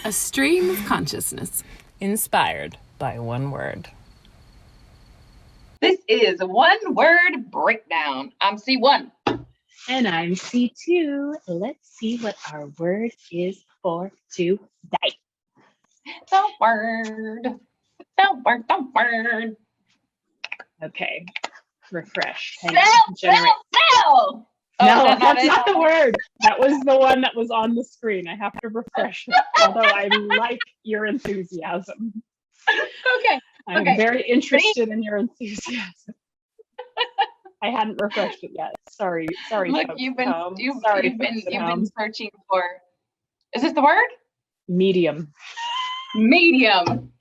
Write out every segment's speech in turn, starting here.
A stream of consciousness, inspired by one word. This is One Word Breakdown. I'm C1. And I'm C2. Let's see what our word is for today. The word. Okay. Refresh. Sell. No, that's not the word. That was the one that was on the screen. I have to refresh it. Although I like your enthusiasm. Okay. I'm very interested in your enthusiasm. I hadn't refreshed it yet. Sorry. Look, folks you've been searching for. Is this the word? Medium. Medium.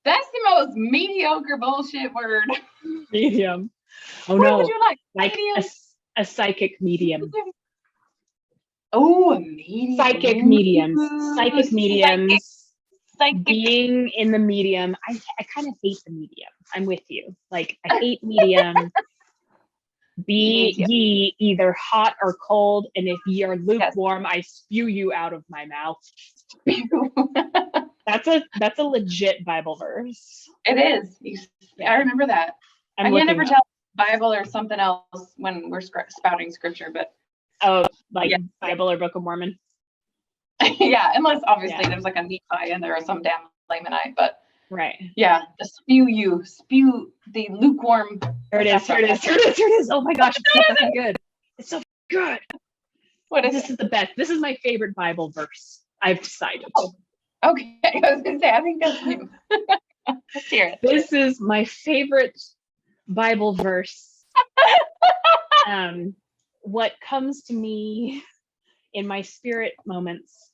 That's the most mediocre bullshit word. Medium. Oh what no. would you like? Like a psychic medium. Oh, a medium. Psychic mediums. Psychic mediums. Psychic. Being in the medium. I kind of hate the medium. I'm with you. Like, I hate medium. Be ye either hot or cold, and if ye are lukewarm, I spew you out of my mouth. That's a legit Bible verse. It is. I remember that. I can never tell Bible or something else when we're spouting scripture, but Bible or Book of Mormon. Yeah, unless obviously there's like a Nephi in there or some damn Lamanite, but right. Yeah, spew the lukewarm. Here it is. Oh my gosh, it's so fucking good. It's so good. This is the best. This is my favorite Bible verse. I've decided. Oh, okay. I was gonna say, I think that's you. Let's hear it. This is my favorite Bible verse. What comes to me in my spirit moments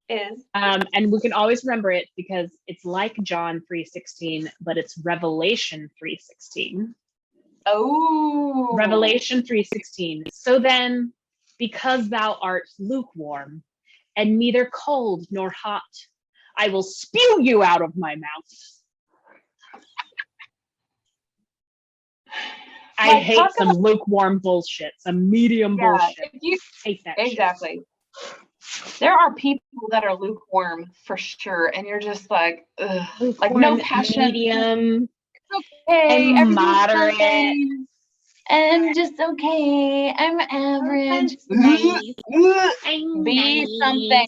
is and we can always remember it because it's like John 3:16, but it's Revelation 3:16. Oh, Revelation 3:16. So then, because thou art lukewarm and neither cold nor hot, I will spew you out of my mouth. I hate some lukewarm bullshit, some medium bullshit. Hate that exactly. Shit. There are people that are lukewarm for sure, and you're just like, ugh, like no passion. Medium. It's okay. And moderate. Fine. I'm just okay. I'm average. Be something.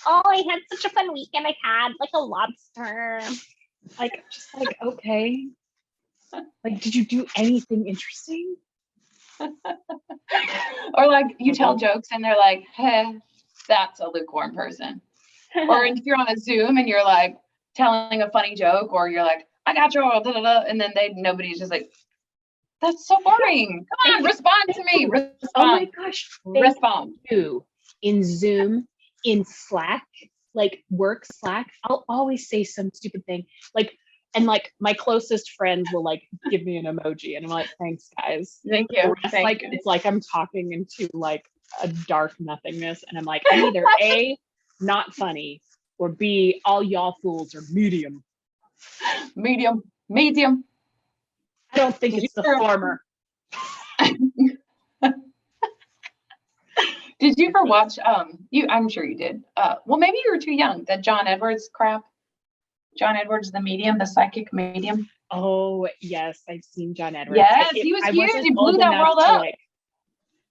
Oh, I had such a fun weekend. I had like a lobster. Okay. Like, did you do anything interesting? Or like you tell jokes and they're like, hey, that's a lukewarm person. Or if you're on a Zoom and you're like telling a funny joke, or you're like, I got you all, and then nobody's just like, that's so boring. Come on, respond to me. Respond. Oh my gosh. Respond. You in Zoom, in Slack, like work Slack, I'll always say some stupid thing. And my closest friends will like give me an emoji, and I'm like, thanks guys. Thank you. It's like I'm talking into like a dark nothingness, and I'm like, I'm either A, not funny, or B, all y'all fools are medium. Medium. I don't think it's the former. Did you ever watch I'm sure you did. Well, maybe you were too young, that John Edwards crap. John Edwards, the medium, the psychic medium. Oh yes, I've seen John Edwards. Yes, he was huge. He blew that world up.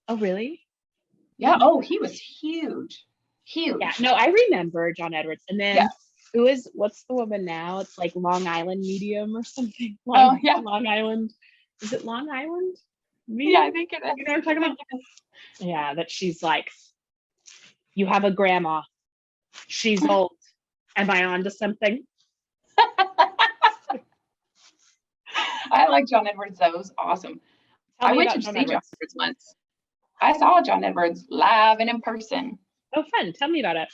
Oh really? Yeah. Oh, he was huge. Yeah. No, I remember John Edwards. And then what's the woman now? It's like Long Island medium or something. Long Island. Is it Long Island? Medium? Yeah, I think it is. You know what I'm talking about? Yeah, that she's like, you have a grandma. She's old. Am I on to something? I like John Edwards. That was awesome. I went to see John Edwards once. I saw John Edwards live and in person. Oh, fun! Tell me about it.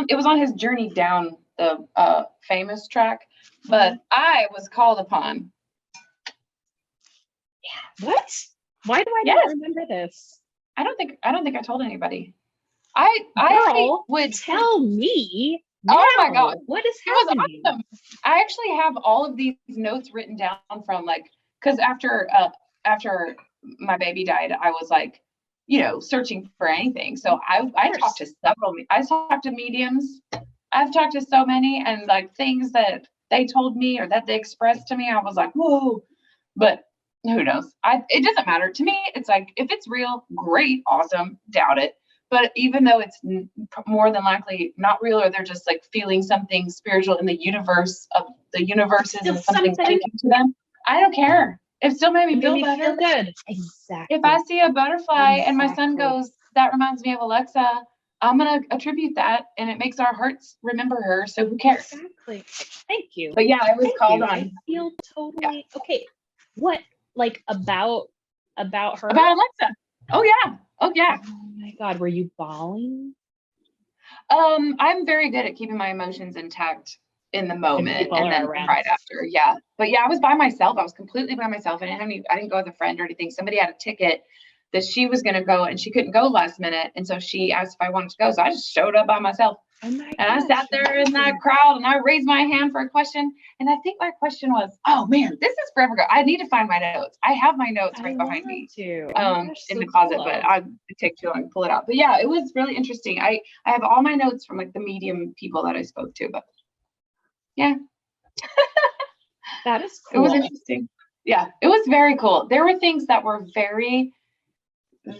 It was on his journey down the famous track, but I was called upon. Yeah. What? Why do I not remember this? I don't think I told anybody. I would tell me. Oh my God. What is happening? It was awesome. I actually have all of these notes written down from because after my baby died, I was like, searching for anything. So I talked to mediums. I've talked to so many, and like things that they told me or that they expressed to me, I was like, whoa. But who knows? It doesn't matter to me. It's like, if it's real, great, awesome, doubt it. But even though it's more than likely not real, or they're just like feeling something spiritual in the universe of the universes and something speaking to them, I don't care. It still made me feel better. Good. Exactly. If I see a butterfly and my son goes, that reminds me of Alexa, I'm going to attribute that, and it makes our hearts remember her. So who cares? Exactly. Thank you. But yeah, I was called on. I feel totally okay. What, like, about her? About Alexa. Oh yeah. Oh my God, were you bawling? I'm very good at keeping my emotions intact in the moment, and then right after. Yeah. But yeah, I was by myself. I was completely by myself. I didn't go with a friend or anything. Somebody had a ticket that she was going to go, and she couldn't go last minute. And so she asked if I wanted to go. So I just showed up by myself. I sat there in that crowd, and I raised my hand for a question. And I think my question was, oh man, this is forever ago. I need to find my notes. I have my notes right behind me in the closet, but it takes too long to pull it out. But yeah, it was really interesting. I have all my notes from like the medium people that I spoke to, but yeah. That is cool. It was interesting. Yeah, it was very cool. There were things that were very,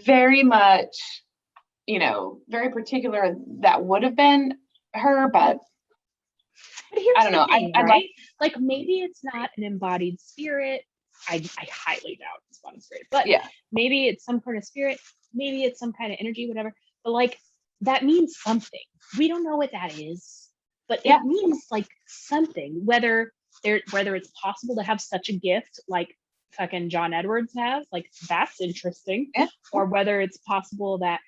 very much, very particular that would have been her, but here's I don't know. Thing, right? Like maybe it's not an embodied spirit. I highly doubt it's embodied spirit, but yeah, maybe it's some kind of spirit. Maybe it's some kind of energy, whatever. But like that means something. We don't know what that is, but it means like something. Whether it's possible to have such a gift like fucking John Edwards has, like that's interesting, or whether it's possible that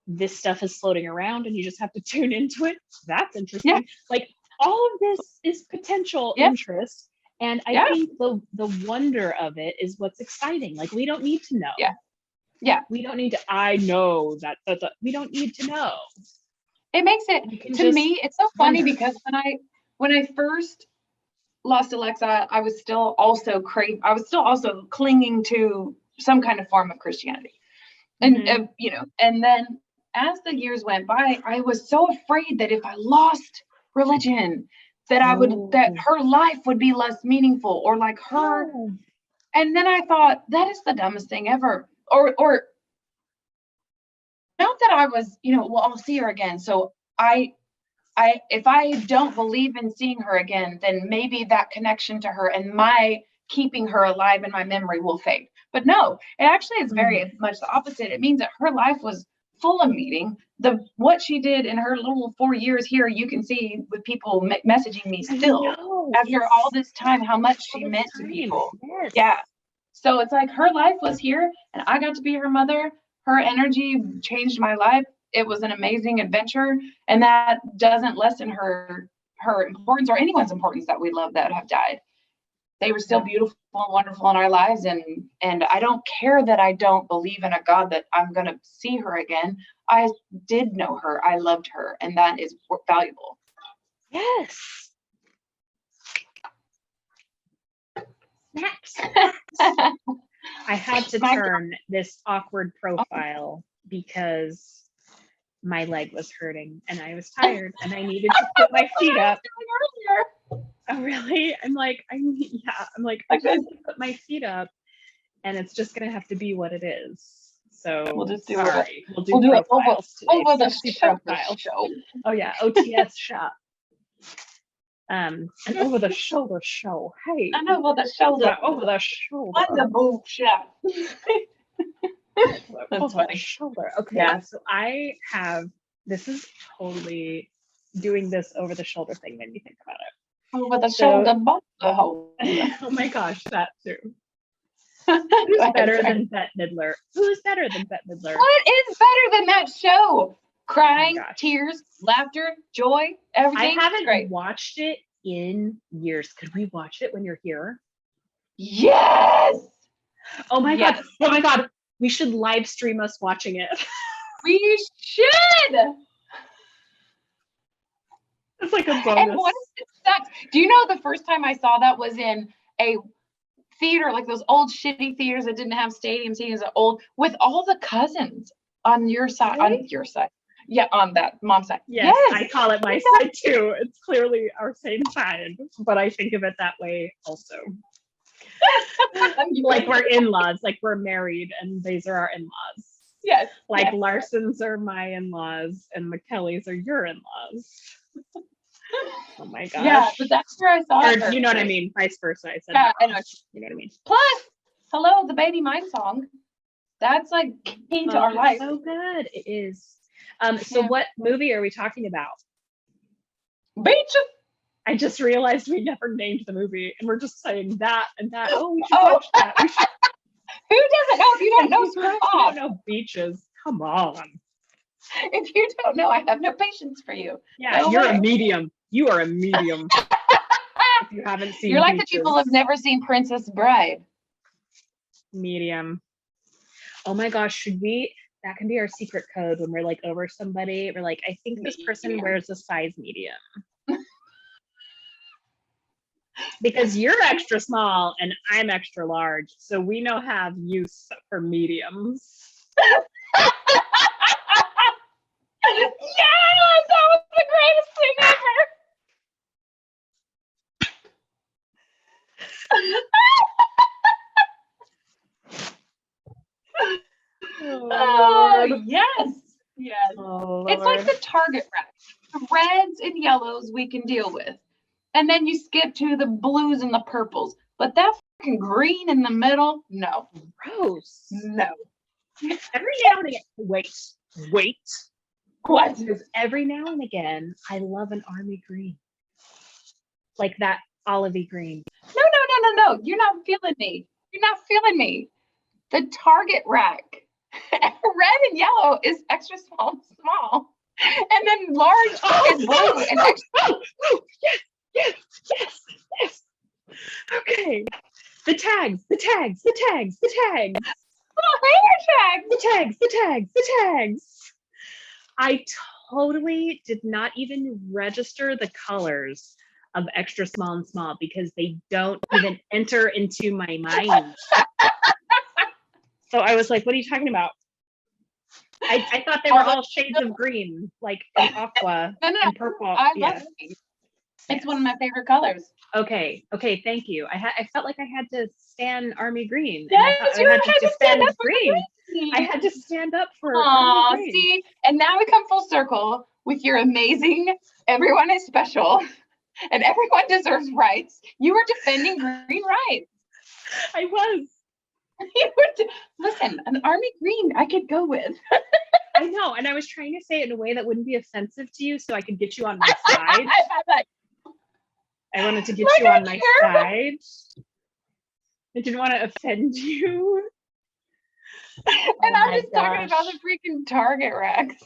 this stuff is floating around and you just have to tune into it. That's interesting. Like all of this is potential interest, and I think the wonder of it is what's exciting. Like we don't need to know. We don't need to. I know that we don't need to know. It makes it to me. It's so funny because when I first lost Alexa, I was still also clinging to some kind of form of Christianity. And, and then as the years went by, I was so afraid that if I lost religion, that that her life would be less meaningful, or like her. And then I thought, that is the dumbest thing ever. Or not that I was, I'll see her again. So if I don't believe in seeing her again, then maybe that connection to her and my keeping her alive in my memory will fade. But no, it actually is very much the opposite. It means that her life was full of meaning. What she did in her little 4 years here, you can see with people messaging me still after all this time, how much she meant to people. Yes. Yeah. So it's like her life was here, and I got to be her mother. Her energy changed my life. It was an amazing adventure, and that doesn't lessen her importance or anyone's importance that we love that have died. They were still beautiful and wonderful in our lives, and I don't care that I don't believe in a God that I'm going to see her again. I did know her. I loved her, and that is valuable. Yes. Snaps. I had to turn this awkward profile because my leg was hurting and I was tired and I needed to put my feet up. Oh, really? I'm like, I just need to put my feet up, and it's just gonna have to be what it is. So we'll just do sorry. We'll do it over the show. Oh yeah, OTS shop. And over the shoulder show. Hey. And over the shoulder. Over the shoulder. On the boob shop. That's funny. Shoulder. Okay. Yeah. So I have. This is totally doing this over the shoulder thing made me think about it. Over the shoulder, both the whole. Oh my gosh, that too. Who's better than Bette Midler? Who's better than Bette Midler? What is better than that show? Crying, tears, laughter, joy, everything. I haven't watched it in years. Could we watch it when you're here? Yes. Oh my god. Oh my god. We should live stream us watching it. We should. It's like a bonus. And what is it sucks? Do you know the first time I saw that was in a theater, like those old shitty theaters that didn't have stadium seating, with all the cousins on your side, Really? on your side. Yeah, on that mom's side. Yes, I call it my side too. It's clearly our same side, but I think of it that way also. Like we're in-laws, like we're married and these are our in-laws. Yes. Like yes. Larsons are my in-laws and the Kellys are your in-laws. Oh my gosh. Yeah, but that's where I saw it. Or, you know what I mean? Vice versa. I said Yeah, that I know. wrong. You know what I mean? Plus, hello, the Baby Mine song. That's like key to our life. So good. It is. So what movie are we talking about? Beach. I just realized we never named the movie and we're just saying that and that. Oh, we should watch that. We should. Who doesn't know? If you don't know, screw You off. don't know beaches. Come on. If you don't know, I have no patience for you. Yeah, No you're way. a medium. You are a medium. If you haven't seen You're like beaches. the people who've never seen Princess Bride. Medium. Oh my gosh, should we? That can be our secret code when we're like over somebody. We're like, I think this person wears a size medium. Because you're extra small and I'm extra large, so we now have use for mediums. Yes, that was the greatest thing ever. Oh, yes. Yes. Oh, it's like the Target rack. The reds and yellows we can deal with. And then you skip to the blues and the purples. But that fucking green in the middle, no. gross. No. Every now and again, wait. What? Because every now and again, I love an army green. Like that olivey green. No. You're not feeling me. You're not feeling me. The Target rack. Red and yellow is extra small. And then large is blue and extra. Yes. Okay. The tags. The tags. I totally did not even register the colors of extra small and small because they don't even enter into my mind. So I was like, what are you talking about? I thought they were all shades of green, like an aqua and purple. I love it. It's one of my favorite colors. Okay, thank you. I felt like I had to stand army green. Yes, I had to stand up green. I had to stand up for army green. See, and now we come full circle with your amazing, everyone is special, and everyone deserves rights. You were defending green rights. I was. Listen, an army green I could go with. I know, and I was trying to say it in a way that wouldn't be offensive to you so I could get you on my side. I wanted to get you on my side. I didn't want to offend you. And I'm just talking about the freaking Target racks.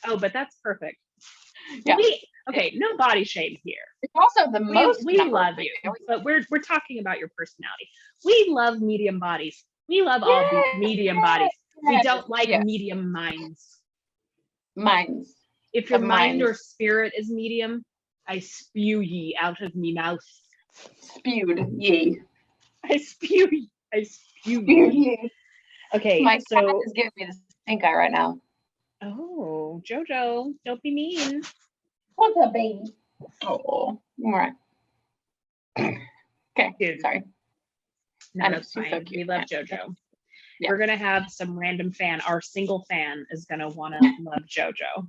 Oh, but that's perfect. Yeah. Okay, no body shame here. It's also the most. We love you, but we're talking about your personality. We love medium bodies. We love all medium bodies. We don't like medium minds. Minds. If your mind or spirit is medium, I spew ye out of me mouth. Spewed ye. I spew ye. Okay, my cat is giving me the stink eye right now. Oh, Jojo, don't be mean. What's up, baby? Oh, all right. Okay, dude. Sorry. No, that's fine. So we love Jojo. Yeah. We're gonna have some random fan. Our single fan is gonna want to love Jojo.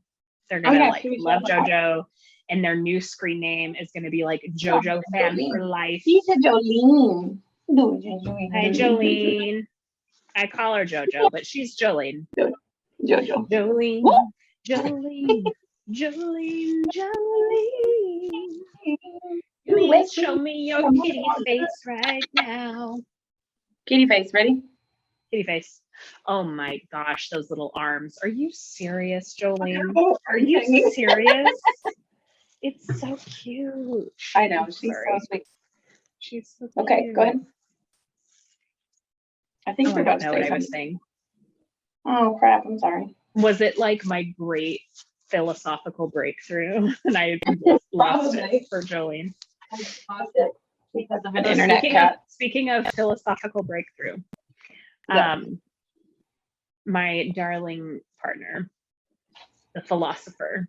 They're gonna love Jojo, and their new screen name is gonna be like Jojo fan for life. She's a Jolene. Hi, Jolene. I call her Jojo, but she's Jolene. Jojo. Jolene. Please show me your kitty face right now. Kitty face, ready? Kitty face. Oh my gosh, those little arms. Are you serious, Jolene? Are you serious? It's so cute. I know. She's so sweet. She's so cute. Okay, go ahead. I think I don't know what I was saying. Oh crap, I'm sorry. Was it like my great philosophical breakthrough? And I lost it for Jolene. I lost it. because of an internet cat. Speaking of philosophical breakthrough, Yeah. my darling partner, the philosopher.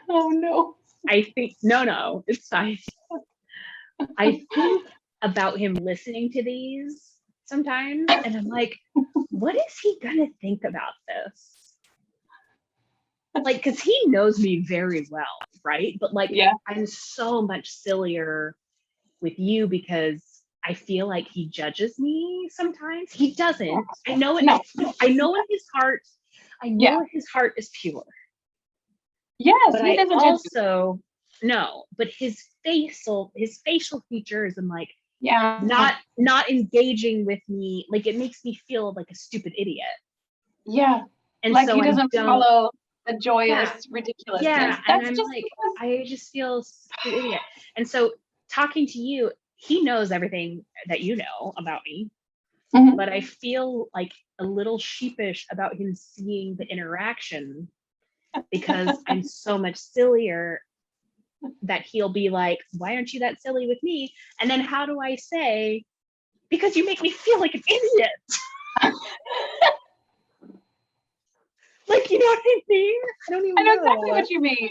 Oh no. I think no, it's fine. I think about him listening to these sometimes, and I'm like, what is he gonna think about this? Like, because he knows me very well, right? But like, Yeah. I'm so much sillier with you because I feel like he judges me sometimes. He doesn't. I know it. No. I know in his heart. I know his heart is pure. Yes, But he I doesn't judge you. also no. But his facial features, and like Yeah. not engaging with me, like it makes me feel like a stupid idiot. Yeah. And Like so he doesn't follow the joyous ridiculousness. Yeah, That's and I'm just like, because... I just feel stupid idiot. And so talking to you, he knows everything that you know about me. Mhm. But I feel like a little sheepish about him seeing the interaction because I'm so much sillier that he'll be like, why aren't you that silly with me? And then how do I say, because you make me feel like an idiot. Like, you know what I mean? I don't even I know exactly what you mean.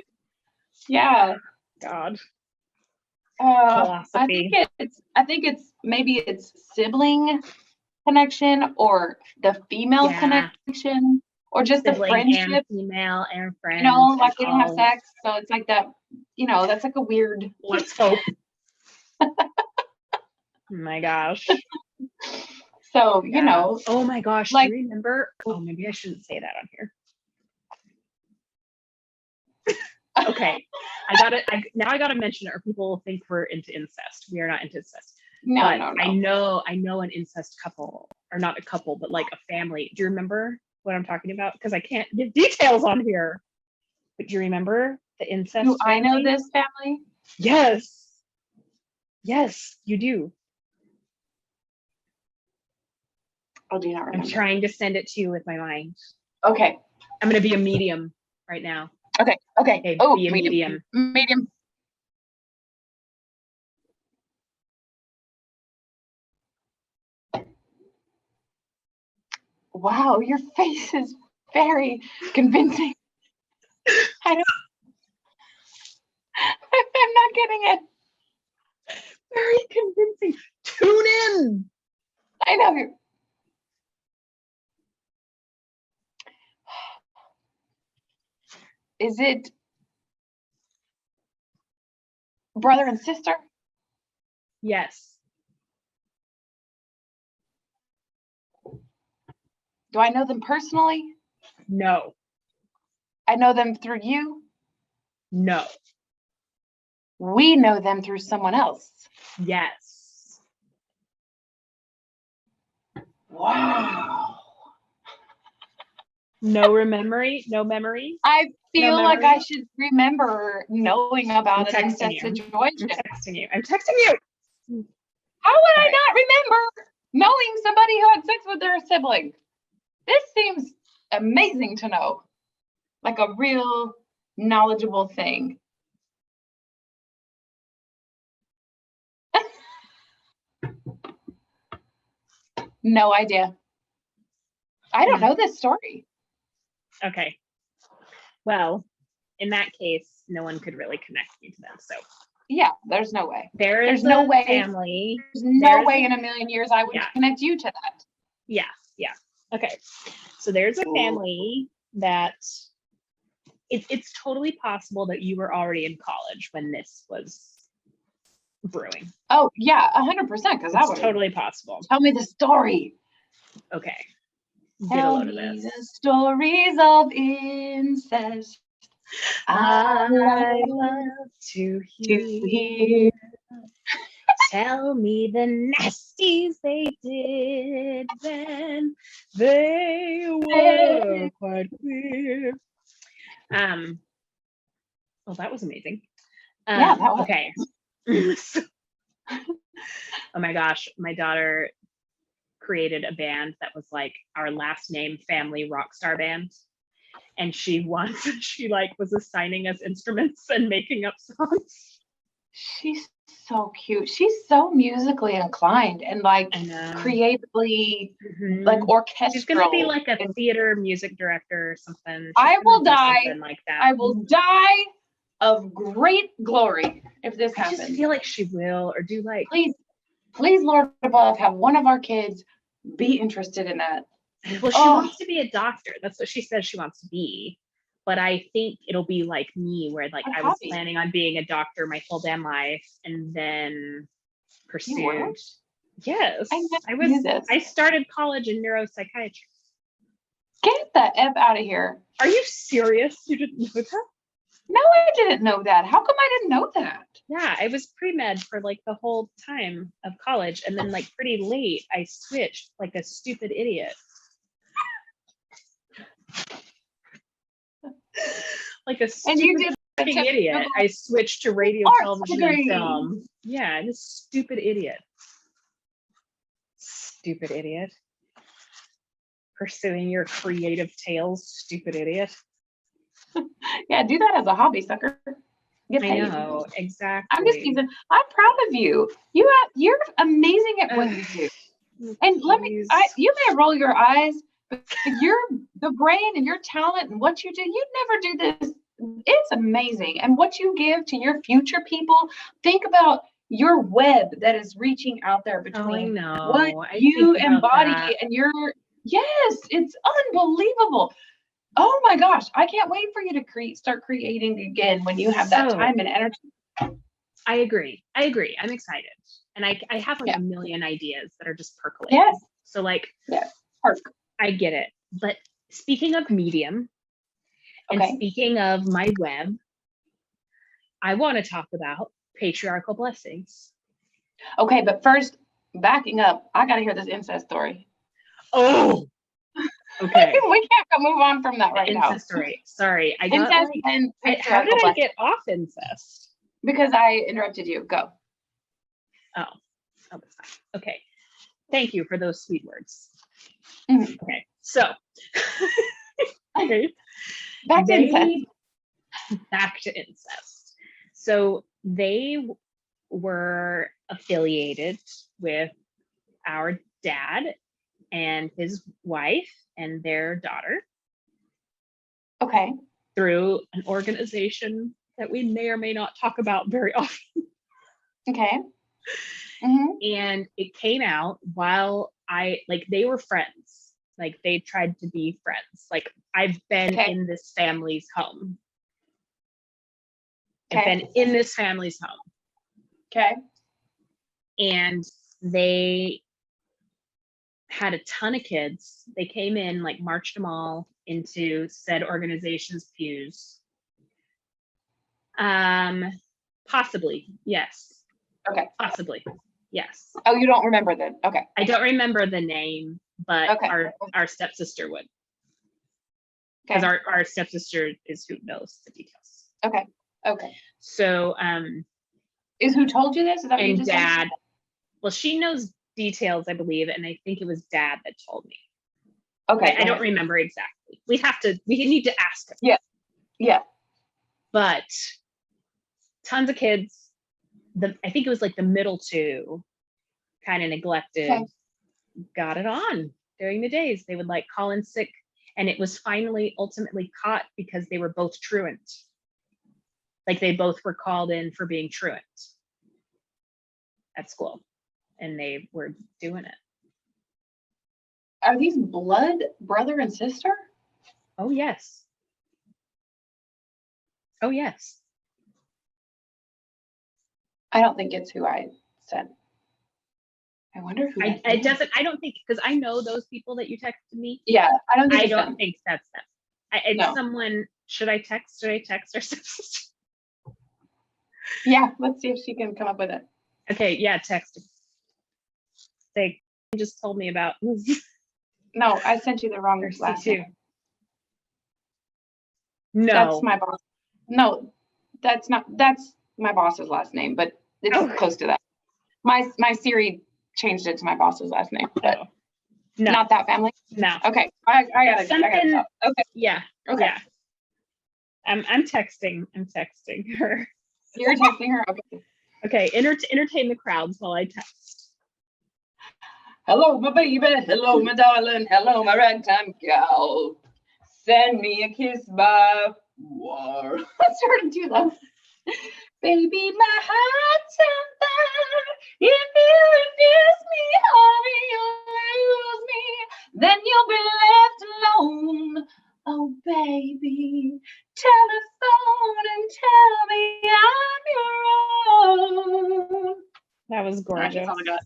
Yeah. God. I Philosophy. think it's maybe it's sibling connection or the female connection or just the friendship. And female and friends. You know, like we don't have sex, so it's like that. You know, that's like a weird. Let's hope. Oh my gosh. So you know. Oh my gosh. Like, do you remember? Oh, maybe I shouldn't say that on here. Okay, I gotta mention it, or people will think we're into incest. We are not into incest. No. I know an incest couple, or not a couple, but like a family. Do you remember what I'm talking about? Because I can't give details on here. But do you remember the incest? Do family? I know this family? Yes. Yes, you do. Oh, do you not remember? I'm trying to send it to you with my mind. Okay. I'm gonna be a medium right now. Okay. Oh, be a medium. Medium. Wow, your face is very convincing. I'm not getting it. Very convincing. Tune in. I know you. Is it brother and sister? Yes. Do I know them personally? No. I know them through you? No. We know them through someone else. Yes. Wow. No memory? No memory? I feel No like memory? I should remember knowing about an incest situation. I'm texting you. How would I not remember knowing somebody who had sex with their sibling? This seems amazing to know. Like a real knowledgeable thing. No idea. I don't know this story. Okay. Well, in that case, no one could really connect me to them. So yeah, there's no way. There's no way. Family. There's no way in a million years I would connect you to that. Yeah. Okay. So there's a family that it's totally possible that you were already in college when this was brewing. Oh yeah, 100%. Because that was totally possible. Tell me the story. Okay. Tell me the stories of incest. I love to hear. Tell me the nasties they did when they were quite queer. Well, that was amazing. Yeah, that was. Okay. Oh my gosh, my daughter created a band that was like our last name family rock star band. And she was assigning us instruments and making up songs. She's so cute. She's so musically inclined and like I know. creatively, Mhm. like orchestral. She's gonna be like a and theater music director or something. She's I gonna will do die. something like that. I will die of great glory if this I happens. just feel like she will, or do like. Please, Lord above, have one of our kids be interested in that. Well, she wants to be a doctor. That's what she says she wants to be. But I think it'll be like me, where like I was planning on being a doctor my whole damn life, and then pursued. Yes, I started college in neuropsychiatry. Get the F out of here. Are you serious? You didn't know that? No, I didn't know that. How come I didn't know that? Yeah, I was pre-med for like the whole time of college, and then like pretty late I switched like a stupid idiot. Like a stupid idiot. I switched to radio, television, and film. Yeah, I'm a stupid idiot. Stupid idiot. Pursuing your creative tales, stupid idiot. Yeah, do that as a hobby, sucker. Get paid. I know, exactly. I'm proud of you. You're amazing at what you do. And you may roll your eyes, but you're the brain and your talent and what you do, you'd never do this. It's amazing. And what you give to your future people, think about your web that is reaching out there between what you embody and yes, it's unbelievable. Oh my gosh, I can't wait for you to start creating again when you have that time and energy. I agree. I'm excited. And I have like a million ideas that are just percolating. Yes. So like, Perk. I get it. But speaking of Medium, and speaking of my web, I want to talk about patriarchal blessings. Okay, but first, backing up, I got to hear this incest story. Oh, okay. We can't move on from that right now. Incest story. Sorry, I got incest and how did I get off incest? Because I interrupted you. Go. Oh, that's fine. Okay. Thank you for those sweet words. Mm-hmm. Okay, so back to incest. So they were affiliated with our dad and his wife and their daughter. Okay. Through an organization that we may or may not talk about very often. Okay. Mm-hmm. And it came out while they were friends. Like they tried to be friends. Like I've been in this family's home. I've been in this family's home. Okay. And they had a ton of kids. They came in, like marched them all into said organization's pews. Possibly, yes. Okay. Possibly, yes. Oh, you don't remember that? Okay. I don't remember the name, but our stepsister would. Because our stepsister is who knows the details. Okay. Okay. So, is who told you this? Is that what you just Dad. said? Well, she knows details, I believe, and I think it was Dad that told me. Okay. I don't remember exactly. We need to ask him. Yeah. Yeah. But tons of kids. I think it was like the middle two, kind of neglected, got it on during the days. They would like call in sick, and it was ultimately caught because they were both truant. Like they both were called in for being truant at school, and they were doing it. Are these blood brother and sister? Oh yes. Oh yes. I don't think it's who I said. I wonder who. I don't think, because I know those people that you texted me. Yeah, I don't think that's them. No. Someone. Should I text our stepsister? Yeah, let's see if she can come up with it. Okay, yeah, text. They just told me about. No, I sent you the wrong last name. No, that's my boss. No, that's my boss's last name, but it's close to that. My Siri changed it to my boss's last name, but not that family. No. Okay, I gotta stop. Okay. Yeah. Okay. Yeah. I'm texting her. You're texting her. Okay. Okay, entertain the crowds while I text. Hello, my baby. Hello, my darling. Hello, my ragtime gal. Send me a kiss by war. I started to do that. Baby, my heart's on fire. If you refuse me, honey, you'll lose me. Then you'll be left alone. Oh, baby, telephone and tell me I'm your own. That was gorgeous. That's all I got.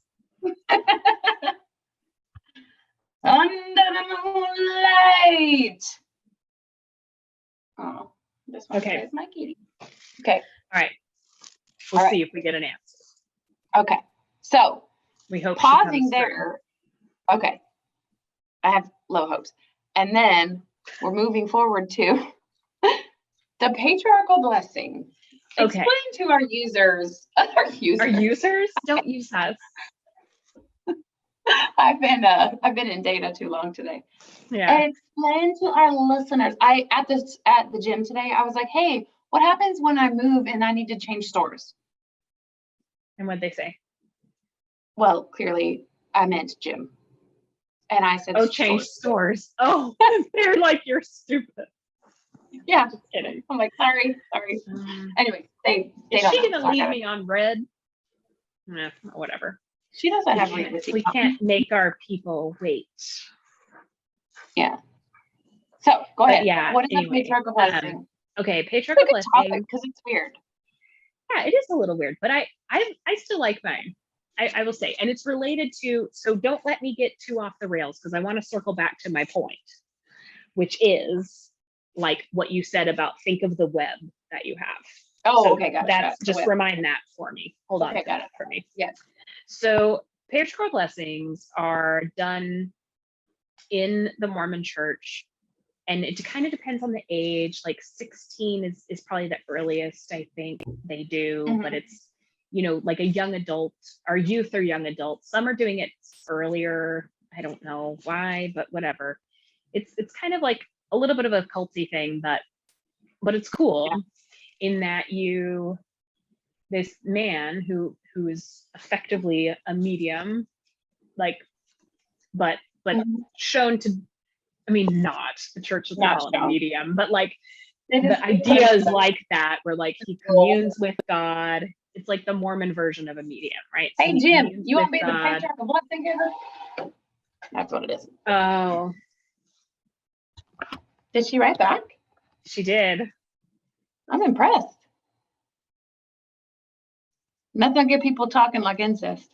Under the moonlight. Oh, this one Okay. is my kitty. Okay. All right. We'll see if we get an answer. Okay. So we hope pausing there. Okay. I have low hopes. And then we're moving forward to the patriarchal blessing. Okay. Explain to our users. Our users? Don't use us. I've been in data too long today. Yeah. Explain to our listeners. At the gym today, I was like, hey, what happens when I move and I need to change stores? And what'd they say? Well, clearly I meant gym. And I said, oh, change stores. Oh, they're like, you're stupid. Yeah. Just kidding. I'm like, sorry. Anyway, they is don't she know. gonna leave me on red? Whatever. She doesn't have read with you. We can't make our people wait. Yeah. So go ahead. Yeah. What is anyway, a patriarchal blessing? Okay, patriarchal blessing. Because it's weird. Yeah, it is a little weird, but I still like mine. I will say, and it's related to, so don't let me get too off the rails because I want to circle back to my point, which is like what you said about think of the web that you have. Oh, so okay, got it. That's just remind that for me. Hold on, got it for me. Yes. So patriarchal blessings are done in the Mormon church, and it kind of depends on the age. Like 16 is probably the earliest I think they do, but it's, you know, like a young adult or youth or young adult. Some are doing it earlier. I don't know why, but whatever. It's kind of like a little bit of a culty thing, but it's cool in that this man who is effectively a medium, like, but shown to, I mean, not the church is not a medium, but like the idea is like that, where like he communes with God. It's like the Mormon version of a medium, right? So hey Jim, you want to be the patriarchal blessing giver? That's what it is. Oh. Did she write back? She did. I'm impressed. Nothing get people talking like incest.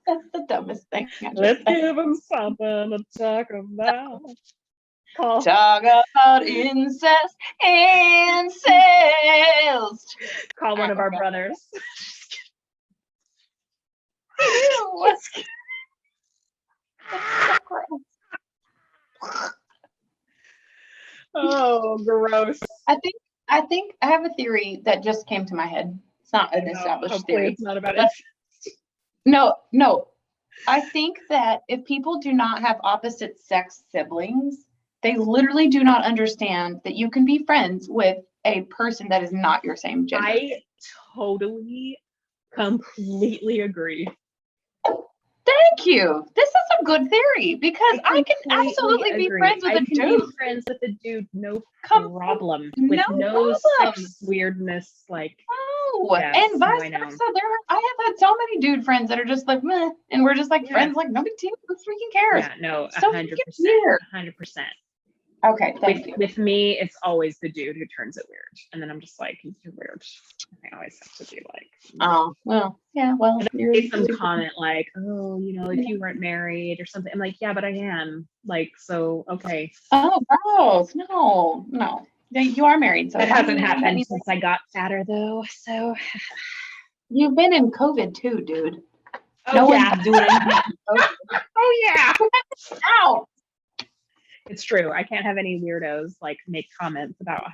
That's the dumbest thing. Let's give them something to talk about. Talk about incest. Call one of our brothers. Oh, gross. I think I have a theory that just came to my head. It's not an established theory. It's not about it. No. I think that if people do not have opposite sex siblings, they literally do not understand that you can be friends with a person that is not your same gender. I totally, completely agree. Thank you. This is a good theory because I can absolutely be friends with a dude. Be friends with a dude, no problem. With no sex weirdness, like. Oh, yes, and vice versa. I have had so many dude friends that are just like, meh, and we're just like friends, like no big deal. Who freaking cares? Yeah, no, 100%. 100%. Okay, thank you. With me, it's always the dude who turns it weird, and then I'm just like, you're weird. I always have to be like, oh, well, yeah, well. There's some comment like, oh, you know, if you weren't married or something. I'm like, yeah, but I am. Like, so okay. Oh, gross! No. You are married, so that hasn't happened since I got fatter, though. So you've been in COVID too, dude. Oh, no yeah. one's doing anything. Oh yeah. Ow. It's true. I can't have any weirdos like make comments about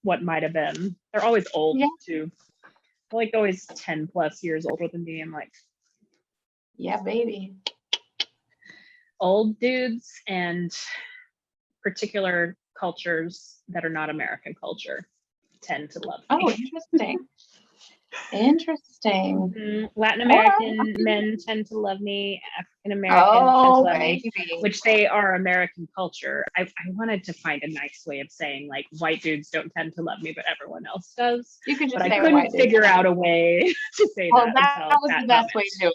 what might have been. They're always old too. They're like always 10 plus years older than me. I'm like, yeah, baby. Old dudes and particular cultures that are not American culture. tend to love me. Oh, interesting. Interesting. Latin All right. American men tend to love me. African American tend to Oh, love me, baby. which they are American culture. I wanted to find a nice way of saying like white dudes don't tend to love me, but everyone else does. You could just But I say couldn't white dudes. figure out a way to say Well, that. that until was that the best moment. way to do it.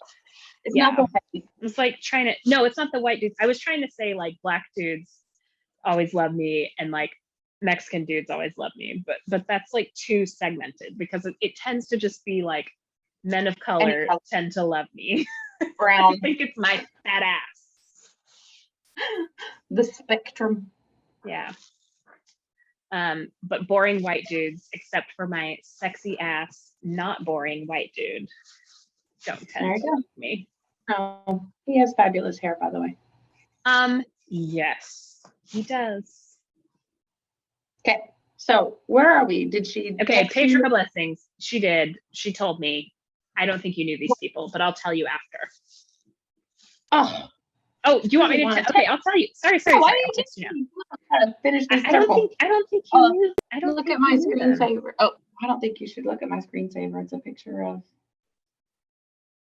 It's Yeah. not the way. It's like trying to. No, it's not the white dudes. I was trying to say like black dudes always love me and like Mexican dudes always love me, but that's like too segmented because it tends to just be like men of color tend to love me. Brown. I think it's my fat ass. The spectrum. Yeah. But boring white dudes, except for my sexy ass, not boring white dude, don't tend to love me. Oh, he has fabulous hair, by the way. Yes, he does. Okay, so where are we? Did she? Okay, patriarchal blessings. She did. She told me. I don't think you knew these people, but I'll tell you after. Oh, do you want me to? Okay, I'll tell you. Sorry. Why do you finish this? I don't think you knew. I don't look at my screensaver. Oh, I don't think you should look at my screensaver. It's a picture of.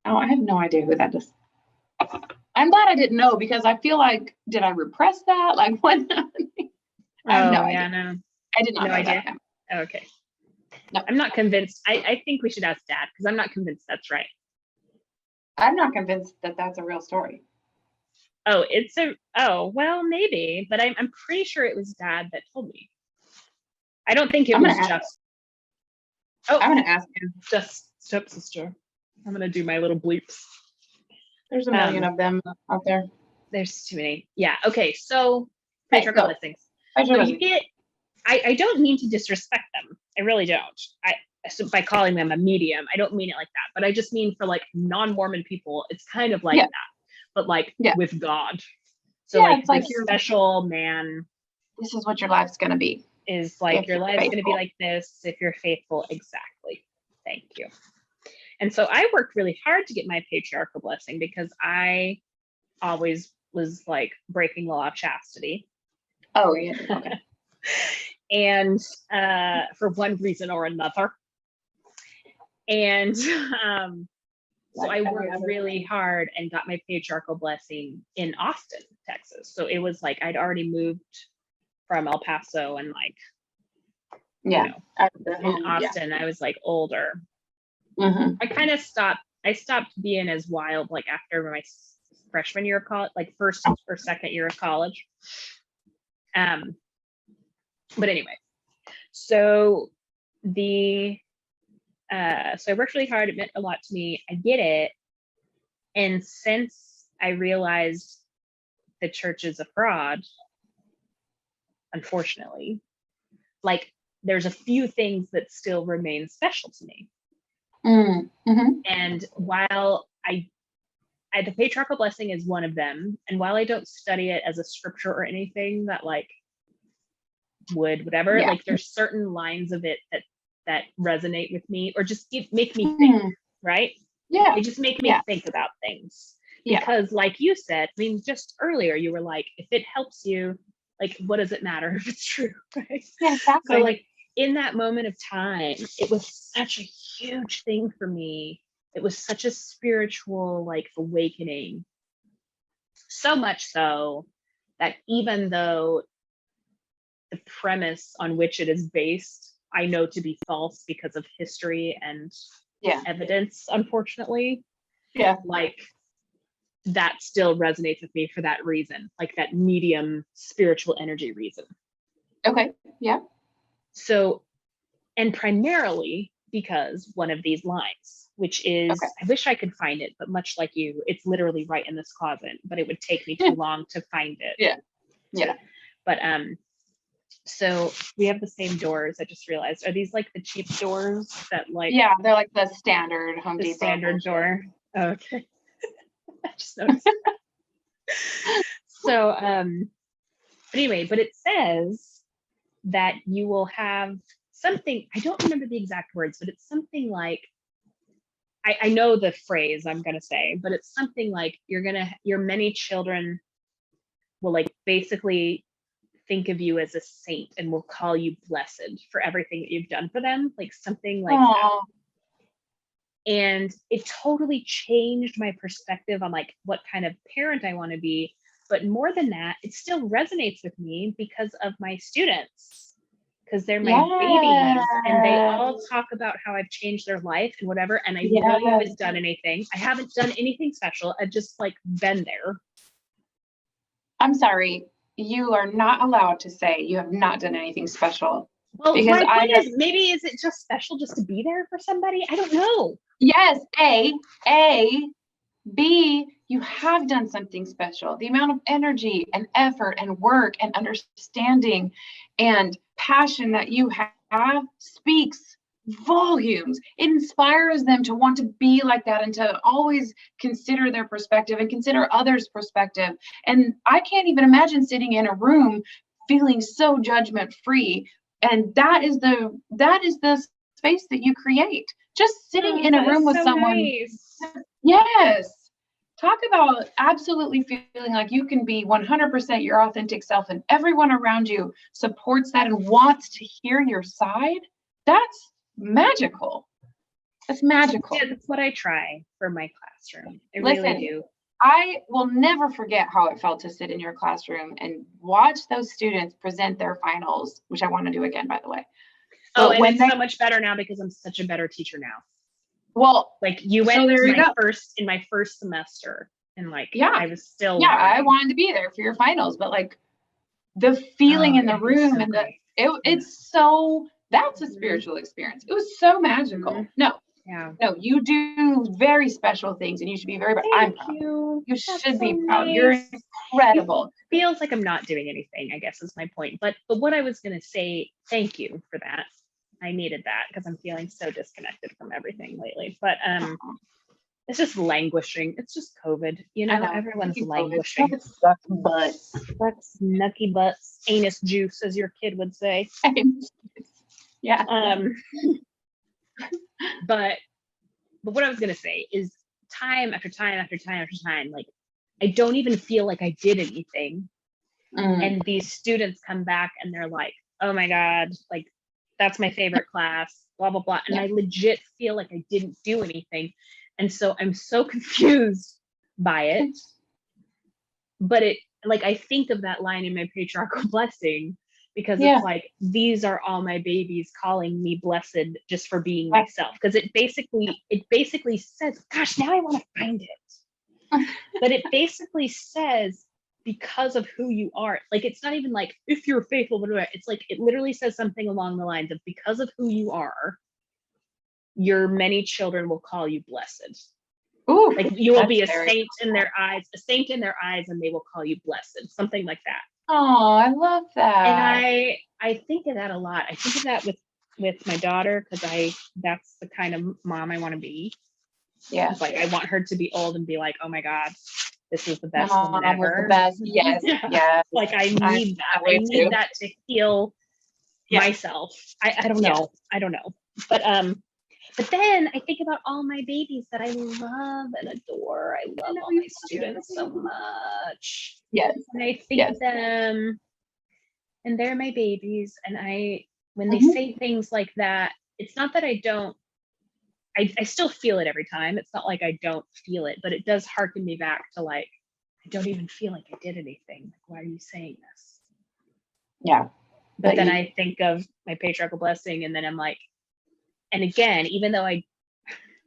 Oh, I have no idea who that is. I'm glad I didn't know because I feel like did I repress that? Like what happened? I have no idea. No. I did not know idea. That. Okay. No. I'm not convinced. I think we should ask Dad because I'm not convinced that's right. I'm not convinced that that's a real story. Oh, well, maybe, but I'm pretty sure it was Dad that told me. I don't think it was just. Oh, I'm gonna ask him. Just stepsister. I'm gonna do my little bleeps. There's a million of them out there. There's too many. Yeah. Okay. So patriarchal blessings. So you get. I don't mean to disrespect them. I really don't. So by calling them a medium, I don't mean it like that. But I just mean for like non-Mormon people, it's kind of like that, but like with God. So like it's like your special man. This is what your life's gonna be. Is like your life's gonna be like this if you're faithful. Exactly. Thank you. And so I worked really hard to get my patriarchal blessing because I always was like breaking the law of chastity. Oh yeah. Okay. And for one reason or another. And so I worked really hard and got my patriarchal blessing in Austin, Texas. So it was like I'd already moved from El Paso and like, in Austin, I was like older. Mm-hmm. I stopped being as wild like after my freshman year of college, like first or second year of college. But anyway, so so I worked really hard. It meant a lot to me. I get it. And since I realized the church is a fraud, unfortunately, like there's a few things that still remain special to me. Mm-hmm. And while the patriarchal blessing is one of them, and while I don't study it as a scripture or anything that like whatever, like there's certain lines of it that resonate with me or just make me think, right? Yeah. They just make me think about things. Because like you said, I mean, just earlier you were like, if it helps you, like, what does it matter if it's true, right? Yeah, exactly. So like in that moment of time, it was such a huge thing for me. It was such a spiritual like awakening. So much so that even though the premise on which it is based, I know to be false because of history and evidence, unfortunately. Yeah. Like that still resonates with me for that reason, like that medium spiritual energy reason. Okay. Yeah. So, and primarily because one of these lines, which is, I wish I could find it, but much like you, it's literally right in this closet, but it would take me too long to find it. Yeah. Yeah. But, so we have the same doors. I just realized, are these like the cheap doors that like? Yeah, they're like the standard Home Depot. Standard door. Oh, okay. I just noticed. So, anyway, but it says that you will have something, I don't remember the exact words, but it's something like, I know the phrase I'm going to say, but it's something like your many children will like basically think of you as a saint and will call you blessed for everything that you've done for them, like something like Aw. that. And it totally changed my perspective on like what kind of parent I want to be. But more than that, it still resonates with me because of my students, because they're my babies and they all talk about how I've changed their life and whatever. And I really haven't done anything. I haven't done anything special. I've just like been there. I'm sorry. You are not allowed to say you have not done anything special. Well, because my point is, maybe is it just special just to be there for somebody? I don't know. Yes, A, B, you have done something special. The amount of energy and effort and work and understanding and passion that you have speaks volumes. It inspires them to want to be like that and to always consider their perspective and consider others' perspective. And I can't even imagine sitting in a room feeling so judgment free. And that is the space that you create. Just sitting in a room with someone. Nice. Yes. Talk about absolutely feeling like you can be 100% your authentic self and everyone around you supports that and wants to hear your side. That's magical. That's magical. Yeah, that's what I try for my classroom. I Listen, really do. I will never forget how it felt to sit in your classroom and watch those students present their finals, which I want to do again, by the way. Oh, and it's so much better now because I'm such a better teacher now. Well, like you went in my first semester and like, I was still learning. I wanted to be there for your finals, but like the feeling in the room and it's so, that's a spiritual experience. It was so magical. No, you do very special things and you should be very proud. I'm proud. You should be proud. You're incredible. It feels like I'm not doing anything, I guess is my point. But what I was going to say, thank you for that. I needed that because I'm feeling so disconnected from everything lately. But it's just languishing. It's just COVID. You know, everyone's languishing. Sucks butts. That's nucky butts. Anus juice, as your kid would say. Yeah. But what I was gonna say is time after time after time after time, like I don't even feel like I did anything. And these students come back and they're like, oh my God, like that's my favorite class, blah, blah, blah. And I legit feel like I didn't do anything. And so I'm so confused by it. But it, like, I think of that line in my patriarchal blessing because it's like, these are all my babies calling me blessed just for being myself. Because it basically says, gosh, now I want to find it. But it basically says, because of who you are, like it's not even like if you're faithful, whatever. It's like it literally says something along the lines of because of who you are, your many children will call you blessed. Ooh, like you will be a saint in their eyes, and they will call you blessed, something like that. Oh, I love that. And I think of that a lot. I think of that with my daughter because that's the kind of mom I want to be. Yeah, like I want her to be old and be like, oh my God, this is the best woman ever. The best. Yes, yes. Like I need that. I need that to heal myself. I don't know. I don't know. But then I think about all my babies that I love and adore. I love all my students so much. Yes. And I think of them and they're my babies. And when they say things like that, it's not that I don't, I still feel it every time. It's not like I don't feel it, but it does harken me back to like, I don't even feel like I did anything. Like, why are you saying this? Yeah. But then I think of my patriarchal blessing and then I'm like, and again, even though like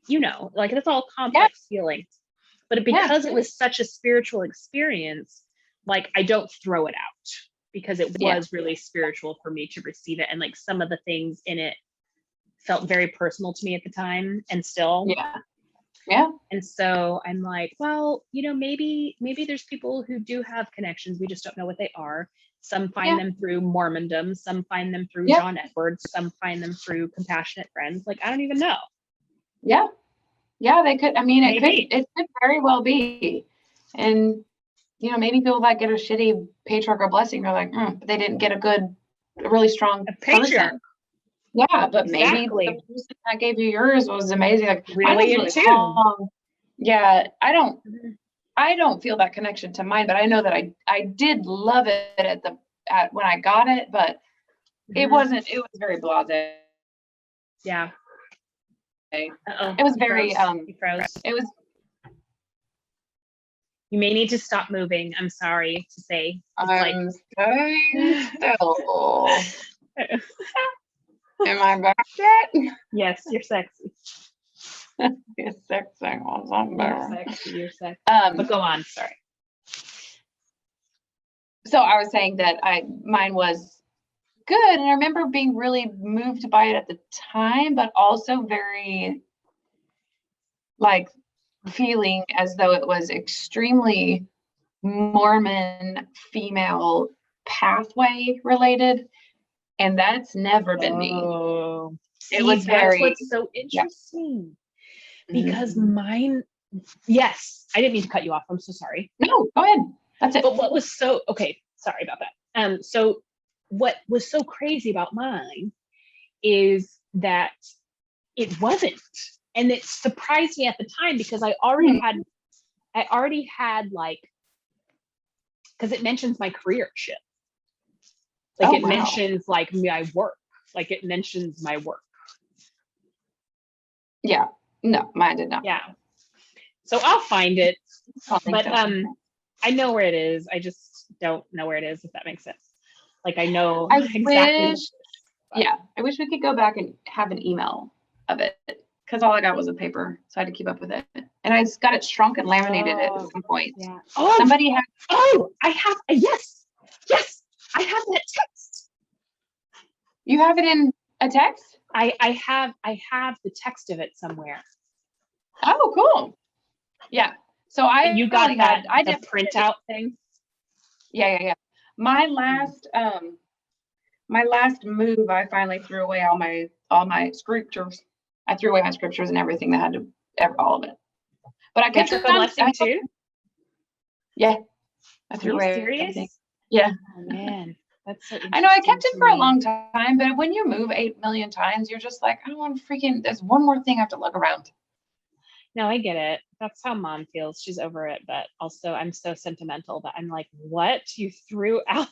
it's all complex feelings, but because it was such a spiritual experience, like I don't throw it out because it was really spiritual for me to receive it. And like some of the things in it felt very personal to me at the time and still. Yeah. And so I'm like, well, maybe there's people who do have connections. We just don't know what they are. Some find them through Mormondom. Some find them through John Edwards. Some find them through Compassionate Friends. Like, I don't even know. Yeah. Yeah, they could. I mean, it could very well be. And, maybe people that get a shitty patriarchal blessing, they're like, but they didn't get a really strong person. Yeah, but maybe the person that gave you yours was amazing. Like, really in tune. Yeah, I don't feel that connection to mine, but I know that I did love it at the when I got it, but it wasn't. It was very blasé. Yeah. Uh-oh. It was very You froze. It was. You may need to stop moving. I'm sorry to say. I'm staying still. Am I back yet? Yes, you're sexy. You're sexy. You're sexy. But go on. Sorry. So I was saying that mine was good, and I remember being really moved by it at the time, but also very like feeling as though it was extremely Mormon female pathway related, and that's never been me. See, It was that's very what's so interesting because mine. Yes, I didn't mean to cut you off. I'm so sorry. No, go ahead. That's it. But what was so okay? Sorry about that. So what was so crazy about mine is that it wasn't, and it surprised me at the time because I already had like, because it mentions my career shit. Like it mentions like my work. Like it mentions my work. Yeah. No, mine did not. Yeah. So I'll find it. But I know where it is. I just don't know where it is, if that makes sense. Like I know exactly. I wish we could go back and have an email of it because all I got was a paper, so I had to keep up with it. And I just got it shrunk and laminated at some point. Yeah. Somebody had. Oh, I have. Yes. I have that text. You have it in a text? I have the text of it somewhere. Oh, cool. Yeah. So you got that the printout thing? Yeah. My last move, I finally threw away all my scriptures. I threw away my scriptures and everything that had to all of it. But I kept the blessing too. Yeah. I threw away serious? everything. Yeah. Oh man. That's so interesting. I know I kept it for a long time, but when you move 8 million times, you're just like, I don't want to there's one more thing I have to look around. No, I get it. That's how Mom feels. She's over it, but also I'm so sentimental that I'm like, what? You threw out?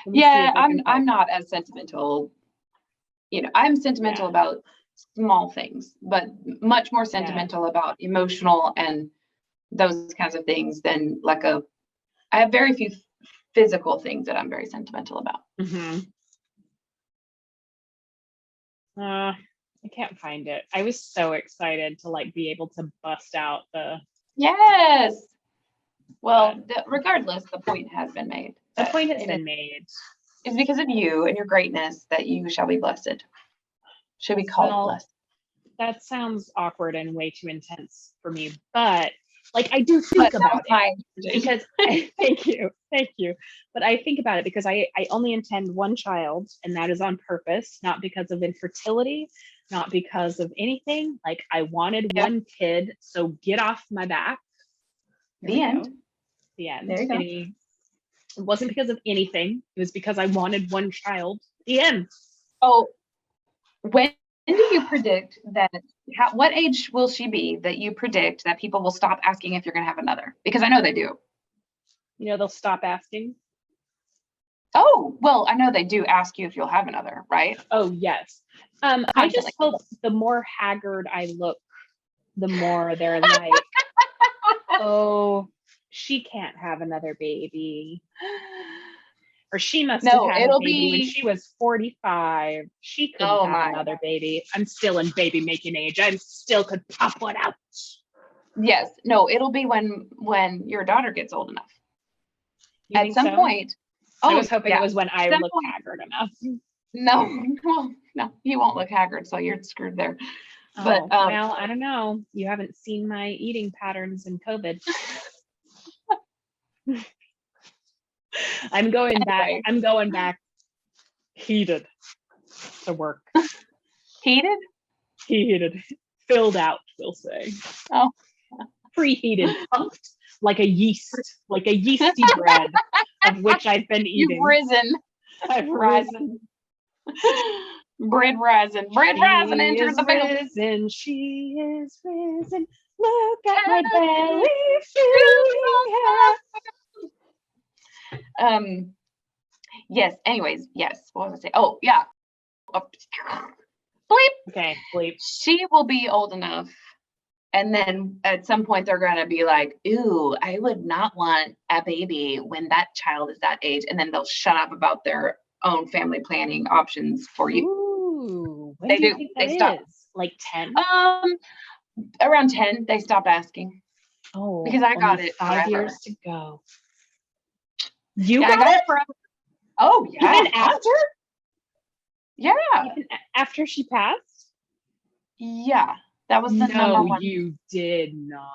Yeah, I'm not as sentimental. I'm sentimental about small things, but much more sentimental about emotional and those kinds of things than I have very few physical things that I'm very sentimental about. I can't find it. I was so excited to be able to bust out the. Yes. Well, regardless, the point has been made. The point has been made. It's because of you and your greatness that you shall be blessed. Should be called blessed. That sounds awkward and way too intense for me, but I do think about it because thank you. But I think about it because I only intend one child, and that is on purpose, not because of infertility, not because of anything. I wanted one kid, so get off my back. The end. The end. There you go. It wasn't because of anything. It was because I wanted one child. The end. Oh, when do you predict that? What age will she be that you predict that people will stop asking if you're going to have another? Because I know they do. They'll stop asking. Oh, well, I know they do ask you if you'll have another, right? Oh, yes. I just hope the more haggard I look, the more they're like, oh, she can't have another baby. Or she must have had a baby when she was 45. She couldn't have another baby. I'm still in baby making age. I still could pop one out. Yes. No, it'll be when your daughter gets old enough. At some point. I was hoping it was when I look haggard enough. No, well, no, you won't look haggard, so you're screwed there. But well, I don't know. You haven't seen my eating patterns in COVID. I'm going back heated to work. Heated, filled out, we'll say. Oh, preheated, pumped like a yeasty bread of which I've been eating. I've risen. Bread rising enters the building. She is risen. Look at my belly filling her. Yes. Anyways, yes. What was I saying? Oh, yeah. Bleep. Okay, bleep. She will be old enough. And then at some point they're going to be like, ooh, I would not want a baby when that child is that age. And then they'll shut up about their own family planning options for you. Ooh, when They do you do. think They that stop. is? Like 10? Around 10, they stopped asking. Oh, Because I got only it 5 forever. years to go. You Yeah, I got it forever. Oh, yeah. Even after? Yeah. Even after she passed? Yeah. That was the number one. You did not.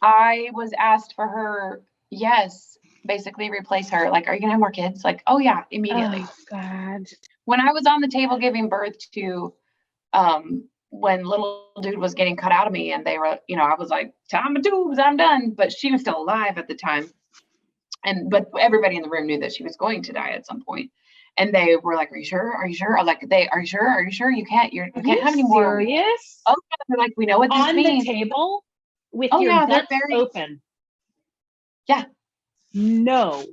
I was asked for her, yes, basically replace her. Like, are you gonna have more kids? Like, oh yeah, immediately. Oh God. When I was on the table giving birth to when little dude was getting cut out of me and they were, I was like, time of tubes, I'm done. But she was still alive at the time. But everybody in the room knew that she was going to die at some point. And they were like, are you sure? Are you sure? Are you sure? Are you sure? You can't have any more. Serious? Oh yeah, they're like, we know what this on means. The table with Oh, your yeah, guts they're very open. Yeah. No.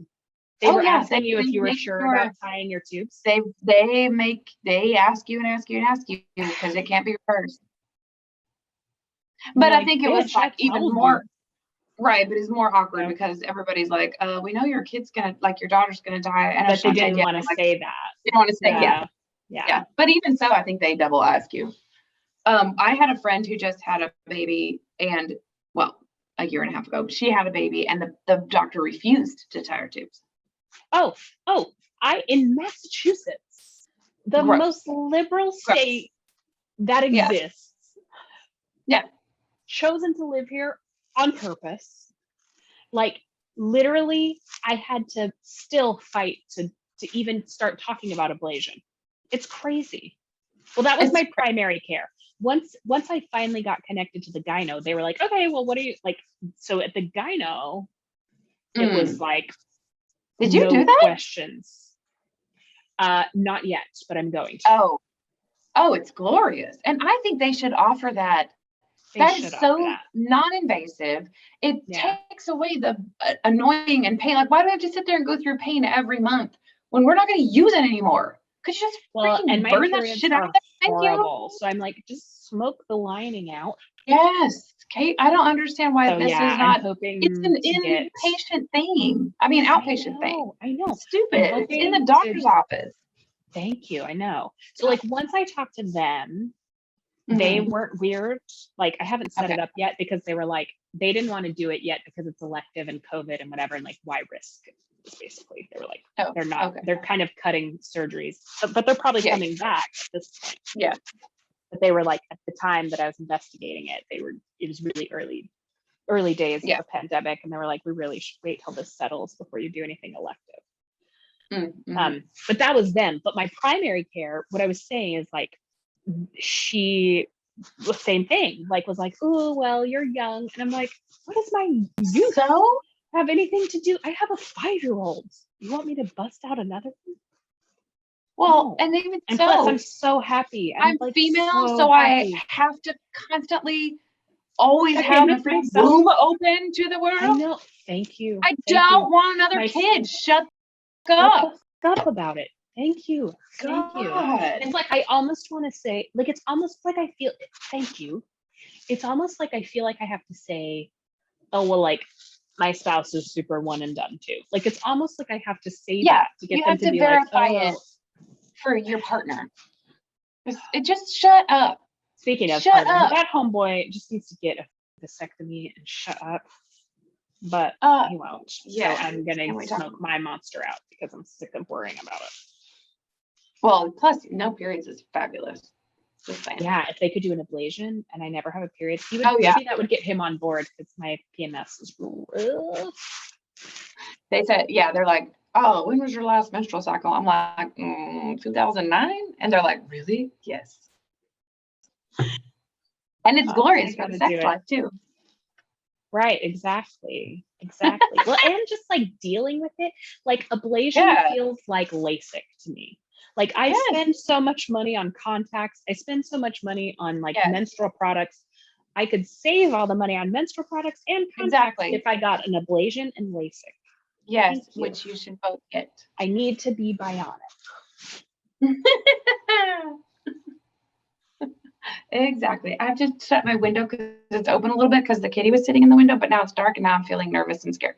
They were yeah, asking you if you were sure about tying your tubes. They ask you and ask you and ask you because it can't be reversed. But I think it was like even more right, but it's more awkward because everybody's like, we know your kid's gonna, like, your daughter's gonna die. And but they didn't want to say that. They don't want to say yeah. But even so, I think they double ask you. I had a friend who just had a baby and, well, a year and a half ago, she had a baby and the doctor refused to tie her tubes. In Massachusetts, the most liberal state that exists. Yeah. Chosen to live here on purpose. Like, literally, I had to still fight to even start talking about ablation. It's crazy. Well, that was my primary care. Once I finally got connected to the gyno, they were like, okay, well, what are you like? So at the gyno, it was like, did you do that? Questions. Not yet, but I'm going to. Oh, it's glorious. And I think they should offer that. That is so non-invasive. It takes away the annoying and pain. Like, why do I have to sit there and go through pain every month when we're not going to use it anymore? Could you just burn that shit out? Horrible. So I'm like, just smoke the lining out. Yes, Kate. I don't understand why this is not. It's an inpatient thing. I mean, outpatient thing. I know. It's stupid. It's in the doctor's office. Thank you. I know. So like once I talked to them, they weren't weird. Like I haven't set it up yet because they were like, they didn't want to do it yet because it's elective and COVID and whatever. And like, why risk it? Basically, they were like, they're not, they're kind of cutting surgeries, but they're probably coming back at this point. Yeah. But they were like, at the time that I was investigating it, it was really early days of the pandemic. And they were like, we really should wait till this settles before you do anything elective. But that was them. But my primary care, what I was saying is like, she, the same thing, like was like, oh, well, you're young. And I'm like, what is my youth have anything to do? I have a 5-year-old. You want me to bust out another one? Well, and even and plus I'm so happy. I'm like female, so happy. I have to constantly always have a room open to the world. I know. Thank you. I don't want another kid. Shut up. Shut up about it. Thank you. Thank you. It's like I almost want to say, like, it's almost like I feel, thank you. It's almost like I feel like I have to say, oh, well, like, my spouse is super one and done too. Like, it's almost like I have to say that to get them to be verify like, it for your partner. It just shut up. Speaking of partner, that homeboy just needs to get a vasectomy and shut up. But he won't. Yeah. So I'm gonna smoke my monster out because I'm sick of worrying about it. Well, plus no periods is fabulous. Just saying. Yeah, if they could do an ablation and I never have a period, maybe that would get him on board because my PMS is rough. They said, they're like, oh, when was your last menstrual cycle? I'm like, 2009? And they're like, really? Yes. And it's glorious for the sex life too. Right, exactly. Well, and just like dealing with it, like ablation feels like LASIK to me. Like I spend so much money on contacts. I spend so much money on like menstrual products. I could save all the money on menstrual products and contacts if I got an ablation and LASIK. Yes, Thank you. which you should both get. I need to be bionic. Exactly. I've just shut my window because it's open a little bit because the kitty was sitting in the window, but now it's dark and now I'm feeling nervous and scared.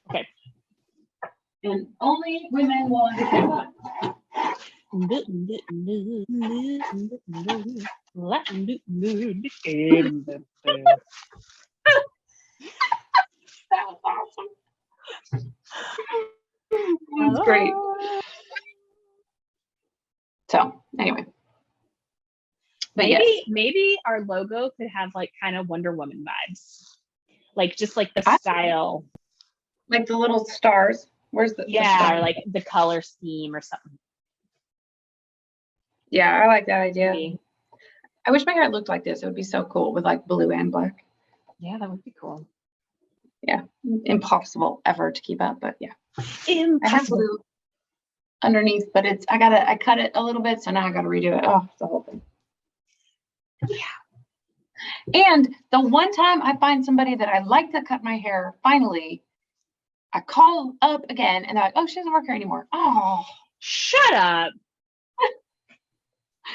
Okay. And only women will understand that. That was awesome. That's great. So anyway. But maybe our logo could have like kind of Wonder Woman vibes. Like just like the style. Like the little stars. Where's the or like the color scheme or something. Yeah, I like that idea. Maybe. I wish my hair looked like this. It would be so cool with like blue and black. Yeah, that would be cool. Yeah, impossible ever to keep up, but yeah. Impossible. I have blue underneath, but I cut it a little bit, so now I gotta redo it. Oh, the whole thing. Yeah. And the one time I find somebody that I like to cut my hair, finally, I call up again and they're like, oh, she doesn't work here anymore. Oh, shut up.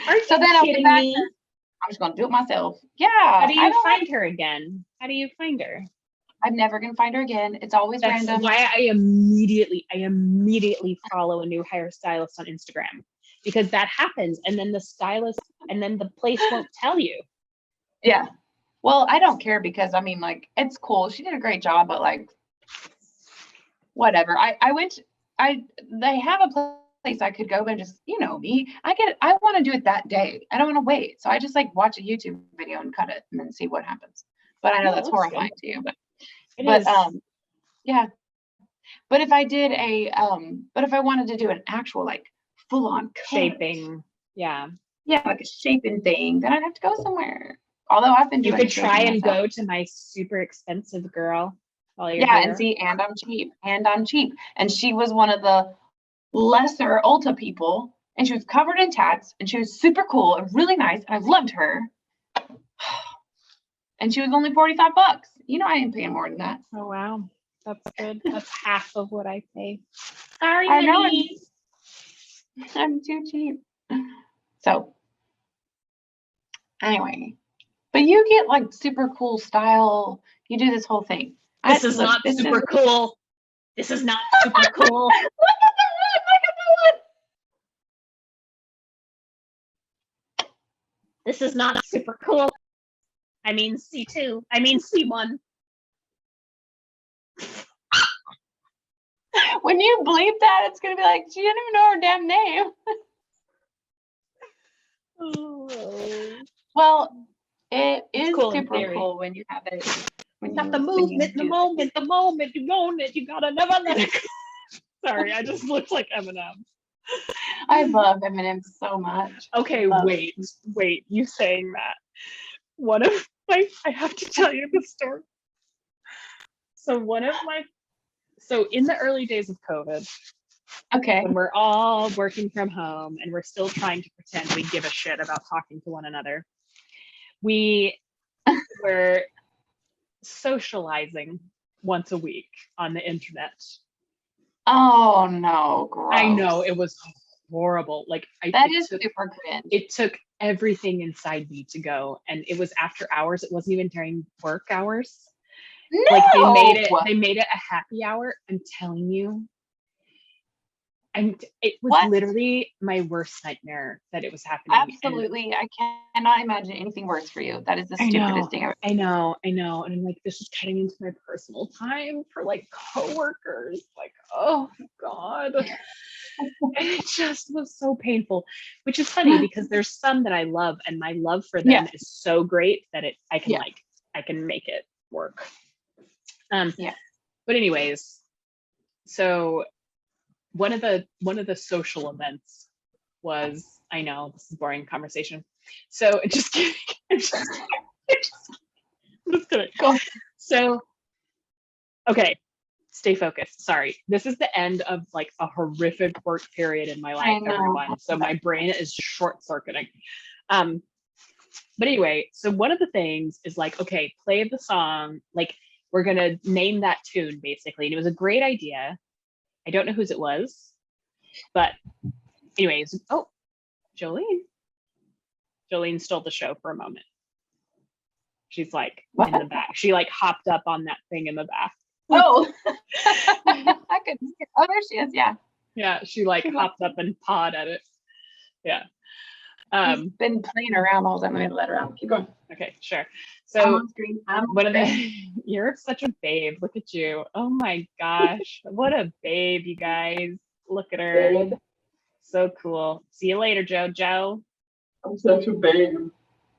Are you so then I'll get back to, I'm just gonna do it myself. Yeah. How do you find her again? How do you find her? I'm never gonna find her again. It's always That's random. why I immediately follow a new hairstylist on Instagram, because that happens, and then the stylist and then the place won't tell you. Yeah. Well, I don't care because I mean, like, it's cool. She did a great job, but like, whatever. They have a place I could go and just, you know me. I want to do it that day. I don't want to wait. So I just like watch a YouTube video and cut it and then see what happens. But I know that's horrifying to you, yeah. But if I did if I wanted to do an actual like full on shaping, like a shaping thing, then I'd have to go somewhere. Although I've been doing, you could try and go to my super expensive girl. And see, and I'm cheap. And she was one of the lesser Ulta people, and she was covered in tats, and she was super cool and really nice, and I loved her. And she was only $45. You know, I ain't paying more than that. Oh wow, that's good. That's half of what I pay. Sorry, I know. I'm too cheap. So anyway, but you get like super cool style. You do this whole thing. This is not super cool. This is not super cool. Look at the one. This is not super cool. I mean C2. I mean C1. When you bleep that, it's gonna be like, she didn't even know her damn name. Oh. Well, it is cool super cool when you have it. Not the movement, the moment you own it, you gotta never let it go. Sorry, I just looked like Eminem. I love Eminem so much. Okay, wait, you saying that. I have to tell you the story. So in the early days of COVID, okay, when we're all working from home and we're still trying to pretend we give a shit about talking to one another, we were socializing once a week on the internet. Oh no, gross. I know, it was horrible. Like super cringe. It took everything inside me to go, and it was after hours. It wasn't even during work hours. No! Like they made it a happy hour. I'm telling you. And it was literally my worst nightmare that it was happening. Absolutely. I cannot imagine anything worse for you. That is the stupidest thing ever. I know. And I'm like, this is cutting into my personal time for like coworkers. Like, oh God. And it just was so painful, which is funny because there's some that I love, and my love for them is so great that I can make it work. But anyways, so one of the social events was, I know this is a boring conversation. So just kidding. I'm just kidding. Go. So, okay. Stay focused. Sorry. This is the end of like a horrific work period in my life, everyone. So my brain is short circuiting. But anyway, so one of the things is like, okay, play the song. Like we're going to name that tune basically. And it was a great idea. I don't know whose it was, but anyways, oh, Jolene stole the show for a moment. She's like what? in the back. She like hopped up on that thing in the back. Oh, I could. Oh, there she is. Yeah. Yeah, she like hopped up and pawed at it. Yeah. She's been playing around all the time. I'm gonna let her out. Keep going. Okay, sure. I'm So on screen. I'm one on of screen. the you're such a babe. Look at you. Oh my gosh. What a babe, you guys. Look at her. Babe. So cool. See you later, Joe. I'm such a babe.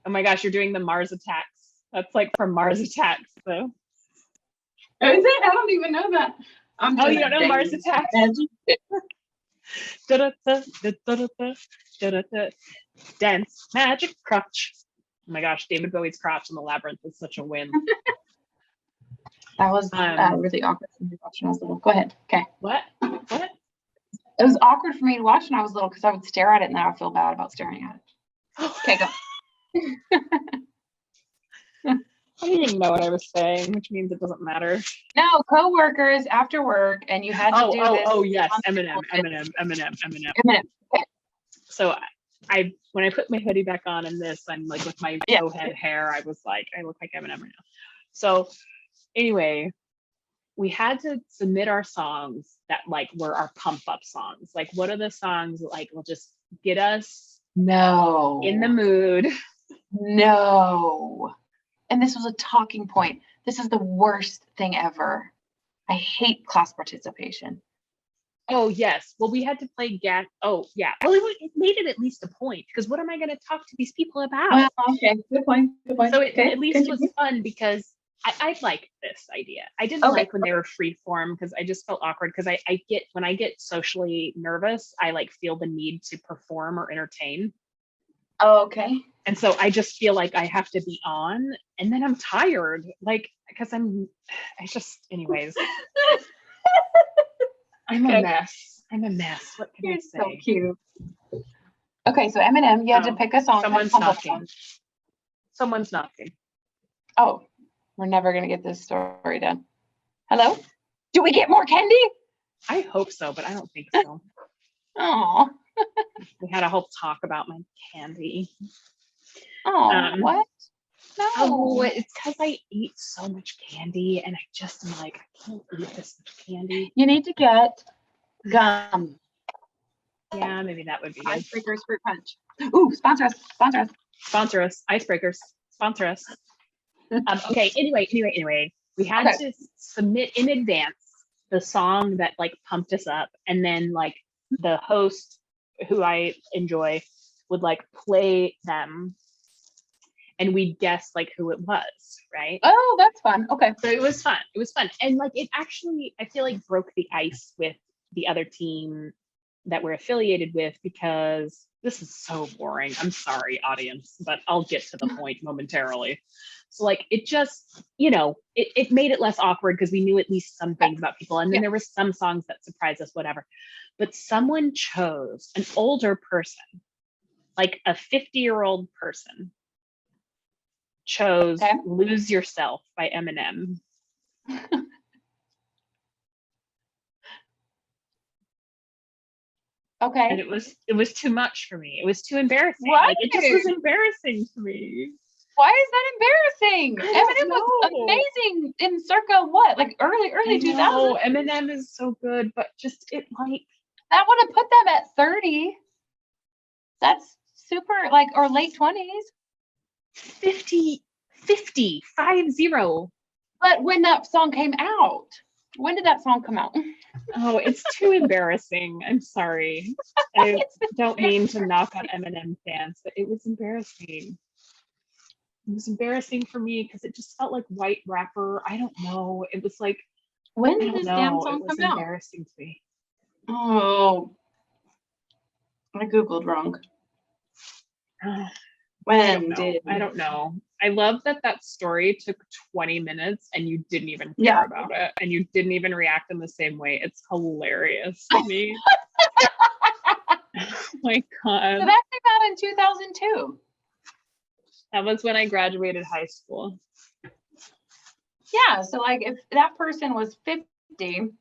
Oh my gosh, you're doing the Mars Attacks. That's like from Mars Attacks, though. Is it? I don't even know that. Oh, you don't know Mars Attacks? Dance magic crotch. Oh my gosh, David Bowie's crotch in the Labyrinth is such a win. That was really awkward for me to watch when I was little. Go ahead. Okay. What? It was awkward for me to watch when I was little because I would stare at it and then I would feel bad about staring at it. Okay, go. I didn't even know what I was saying, which means it doesn't matter. No, coworkers after work, and you had to do this. Oh, yes, Eminem. Okay. So when I put my hoodie back on in this, I'm like with my head hair, I was like, I look like Eminem right now. So anyway, we had to submit our songs that like were our pump up songs. Like, what are the songs that, like will just get us in the mood? No. And this was a talking point. This is the worst thing ever. I hate class participation. Oh, yes. Well, we had to play Oh, yeah. Well, it made it at least a point, because what am I going to talk to these people about? Well, okay. Good point. So it at least was fun, because I like this idea. I didn't like when they were free form, because I just felt awkward, because when I get socially nervous, I like feel the need to perform or entertain. Oh, okay. And so I just feel like I have to be on, and then I'm tired, like, because anyways. I'm a mess. What can I say? So cute. Okay, so Eminem, you had to pick a song. Someone's knocking. Oh, we're never going to get this story done. Hello? Do we get more candy? I hope so, but I don't think so. Oh. We had a whole talk about my candy. Oh, what? No. Oh, it's because I eat so much candy, and I just am like, I can't eat this much candy. You need to get gum. Yeah, maybe that would be good. Icebreakers fruit punch. Ooh, sponsor us. Icebreakers, sponsor us. Okay, anyway, we had to submit in advance the song that like pumped us up, and then like the host, who I enjoy, would like play them, and we'd guess like who it was, right? Oh, that's fun. Okay. So it was fun. And like it actually, I feel like, broke the ice with the other team that we're affiliated with, because this is so boring. I'm sorry, audience, but I'll get to the point momentarily. So like it just, it made it less awkward, because we knew at least some things about people. And then there were some songs that surprised us, whatever. But someone chose, an older person, like a 50-year-old person, chose Lose Yourself by Eminem. Okay. And it was too much for me. It was too embarrassing. What? Like, it just was embarrassing to me. Why is that embarrassing? Eminem was amazing in circa what? Like early 2000s. No, Eminem is so good, but just it like that would have put them at 30. That's super, like, or late 20s. 50. But when that song came out, when did that song come out? Oh, it's too embarrassing. I'm sorry. I don't mean to knock on Eminem fans, but it was embarrassing. It was embarrassing for me because it just felt like white rapper. I don't know. It was like, when did this damn song come out? Embarrassing to me. Oh, I Googled wrong. I don't know. I love that story took 20 minutes and you didn't even care about it, and you didn't even react in the same way. It's hilarious to me. Oh my God. So that came out in 2002. That was when I graduated high school. Yeah, so like if that person was 50.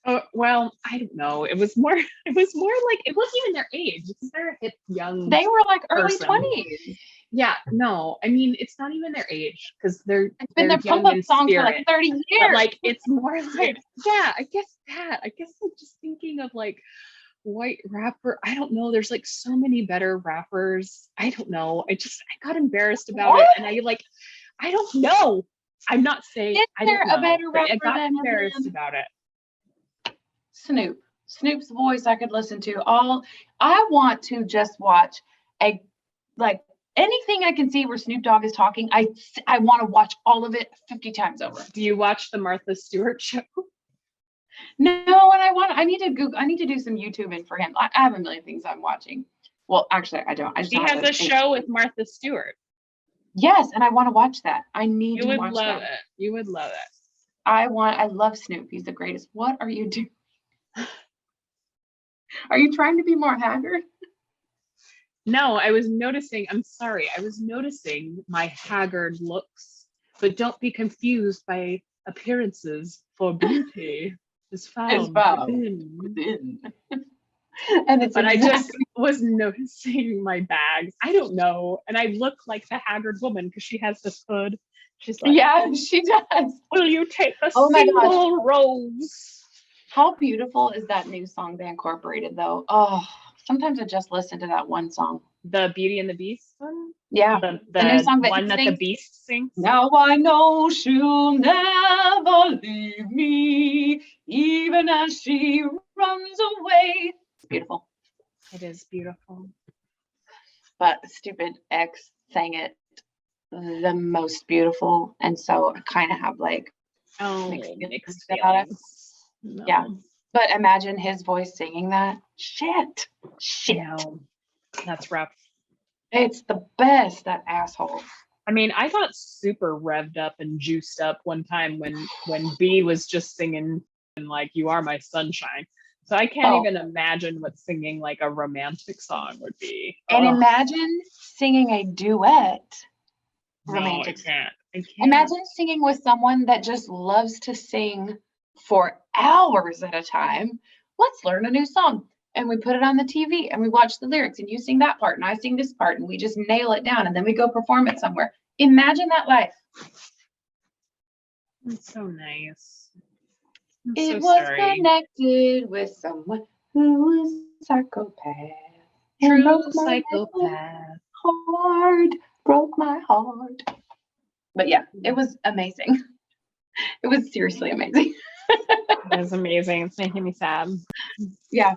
Oh, well, I don't know. It was more like it wasn't even their age because they're a hip young. They were like early person. 20s. Yeah, no, I mean it's not even their age because they're It's been their young pump in up song for spirit. like 30 years. But like it's more like I guess I'm just thinking of like white rapper. I don't know. There's like so many better rappers. I don't know. I got embarrassed about it, and I don't know. I'm not saying Is I there don't know. a better But I rapper got than embarrassed him? about it. Snoop's voice I could listen to all. I want to just watch like anything I can see where Snoop Dogg is talking. I want to watch all of it 50 times over. Do you watch the Martha Stewart show? No, and I need to do some YouTubing for him. I have a million things I'm watching. Well, actually, I don't. She has a show with Martha Stewart. Yes, and I want to watch that. I need to watch that. You would love it. You would love it. I love Snoop. He's the greatest. What are you doing? Are you trying to be more haggard? No, I was noticing my haggard looks, but don't be confused by appearances, for beauty is found within. But I just was noticing my bags. I don't know. And I look like the haggard woman because she has this hood. She's like, yeah, she does. Will you take a single rose? How beautiful is that new song they incorporated, though? Oh, sometimes I just listen to that one song. The Beauty and the Beast one? Yeah. The new song that the Beast sings? Now I know she'll never leave me, even as she runs away. It's beautiful. It is beautiful. But stupid ex sang it the most beautiful. And so I kind of have like mixed feelings. No. Yeah. But imagine his voice singing that. Shit. No. That's rough. It's the best, that asshole. I mean, I got super revved up and juiced up one time when B was just singing and like "You Are My Sunshine." So I can't even imagine what singing like a romantic song would be. And imagine singing a duet. Romantic. No, I can't. Imagine singing with someone that just loves to sing for hours at a time. Let's learn a new song. And we put it on the TV and we watch the lyrics and you sing that part and I sing this part and we just nail it down and then we go perform it somewhere. Imagine that life. That's so nice. It was connected with someone who was psychopath. True psychopath. Hard, broke my heart. But yeah, it was amazing. It was seriously amazing. It was amazing. It's making me sad. Yeah,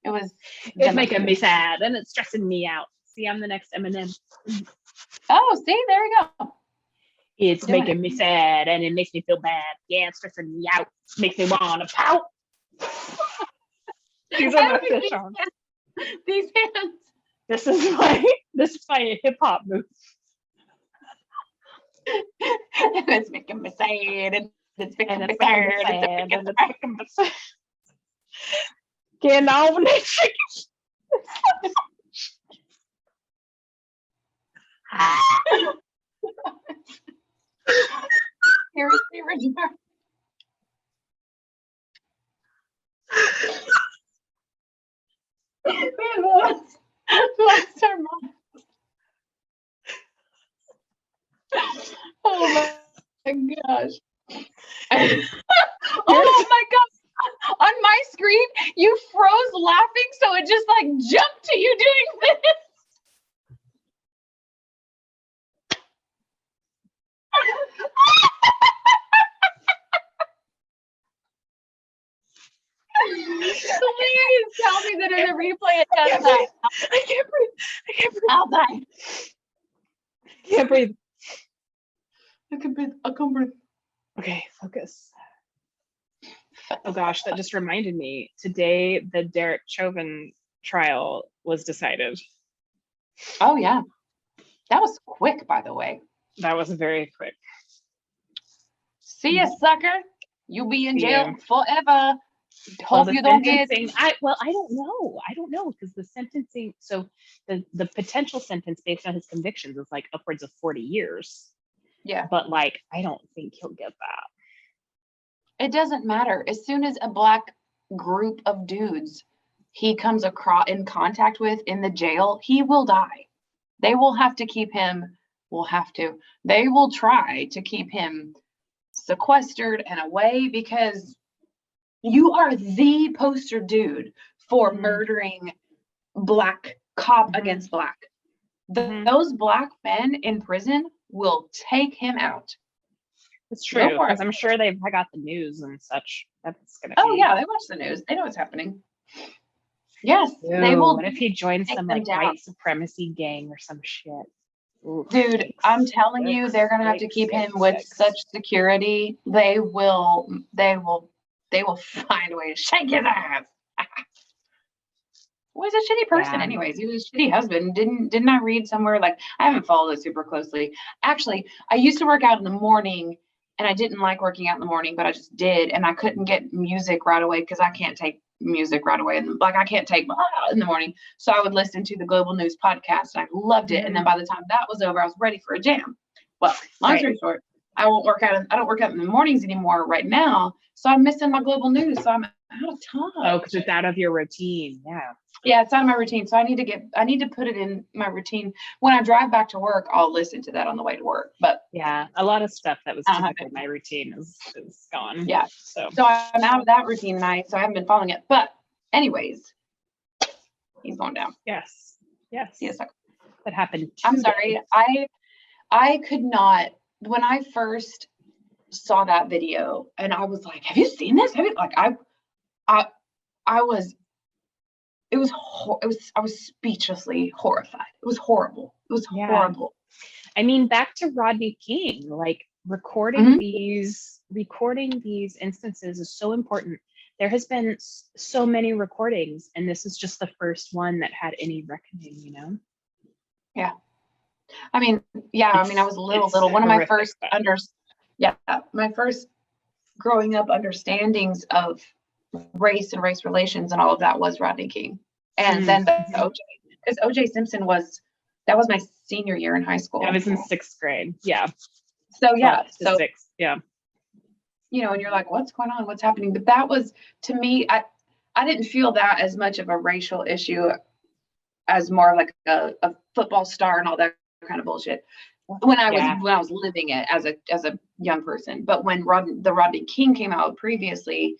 it was. It's making me sad and it's stressing me out. See, I'm the next Eminem. Oh, see, there we go. It's making me sad and it makes me feel bad. Yeah, it's stressing me out. Makes me want to pout. These are my fish songs. These hands. This is my hip hop move. It's making me sad and it's making me sad and it's making me sad. Getting on that chicken. Here's the original. Lost our mind. Oh my gosh. Oh my gosh. On my screen, you froze laughing, so it just like jumped to you doing this. Please tell me that in the replay it does that. I can't breathe. I'll die. I can't breathe. I can breathe. Okay, focus. Oh gosh, that just reminded me. Today, the Derek Chauvin trial was decided. Oh yeah. That was quick, by the way. That was very quick. See ya, sucker. You'll be in jail forever. Hope you don't get. I don't know because the sentencing. So the potential sentence based on his convictions is like upwards of 40 years. Yeah. But like, I don't think he'll get that. It doesn't matter. As soon as a Black group of dudes he comes across in contact with in the jail, he will die. They will have to keep him, they will try to keep him sequestered and away, because you are the poster dude for murdering Black cop against Black. Those Black men in prison will take him out. It's true, because I'm sure they've got the news and such. That's gonna be... yeah, they watch the news. They know what's happening. Yes, they will. What if he joins some like white supremacy gang or some shit? Ooh, dude, I'm telling you, they're gonna have to keep him with such security. They will find a way to shake his ass. Well, he's a shitty person anyways. He was a shitty husband. Didn't I read somewhere, like, I haven't followed it super closely. Actually, I used to work out in the morning, and I didn't like working out in the morning, but I just did, and I couldn't get music right away because I can't take music right away. And like, I can't take in the morning. So I would listen to the Global News podcast, and I loved it. And then by the time that was over, I was ready for a jam. Well, long story short, I don't work out in the mornings anymore right now. So I'm missing my Global News. So I'm out of time. Oh, because it's out of your routine. Yeah, it's out of my routine. So I need to put it in my routine. When I drive back to work, I'll listen to that on the way to work. But yeah, a lot of stuff that was typically my routine is gone. Yeah. So I'm out of that routine tonight, so I haven't been following it. But anyways, he's going down. Yes. That happened. I'm sorry. I could not, when I first saw that video and I was like, have you seen this? I was speechlessly horrified. It was horrible. It was horrible. I mean, back to Rodney King, like recording these instances is so important. There has been so many recordings, and this is just the first one that had any reckoning, you know? Yeah. I mean, I was little. One of my first my first growing up understandings of race and race relations and all of that was Rodney King. And then the OJ, because OJ Simpson that was my senior year in high school. I was in 6th grade. Yeah. So yeah. So 6th. Yeah. You know, and you're like, what's going on? What's happening? But that was, to me, I didn't feel that as much of a racial issue as more like a football star and all that kind of bullshit when I was living it as a young person. But when the Rodney King came out previously,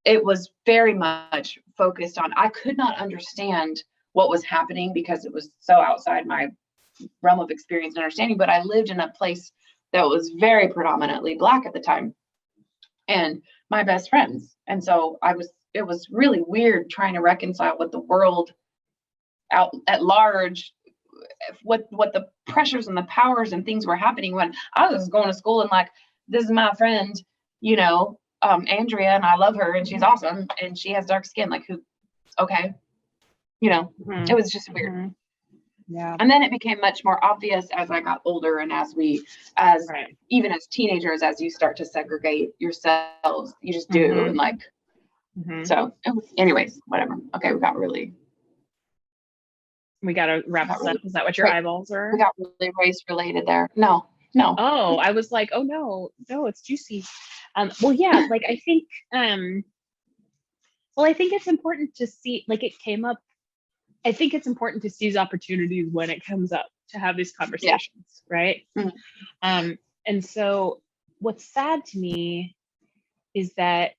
it was very much focused on, I could not understand what was happening because it was so outside my realm of experience and understanding. But I lived in a place that was very predominantly Black at the time, and my best friends. And so it was really weird trying to reconcile with the world out at large, what the pressures and the powers and things were happening when I was going to school, and like, this is my friend, you know, Andrea, and I love her and she's awesome and she has dark skin, like, who, okay, you know, it was just weird. Yeah. And then it became much more obvious as I got older, and even as teenagers, as you start to segregate yourselves, you just do. And like, so anyways, whatever. Okay. We got to wrap this up. Is that what your eyeballs are? We got really race related there. No. Oh, I was like, oh no, it's juicy. Well, yeah, like I think it's important to see, like, it came up. I think it's important to seize opportunities when it comes up to have these conversations, right? And so what's sad to me is that,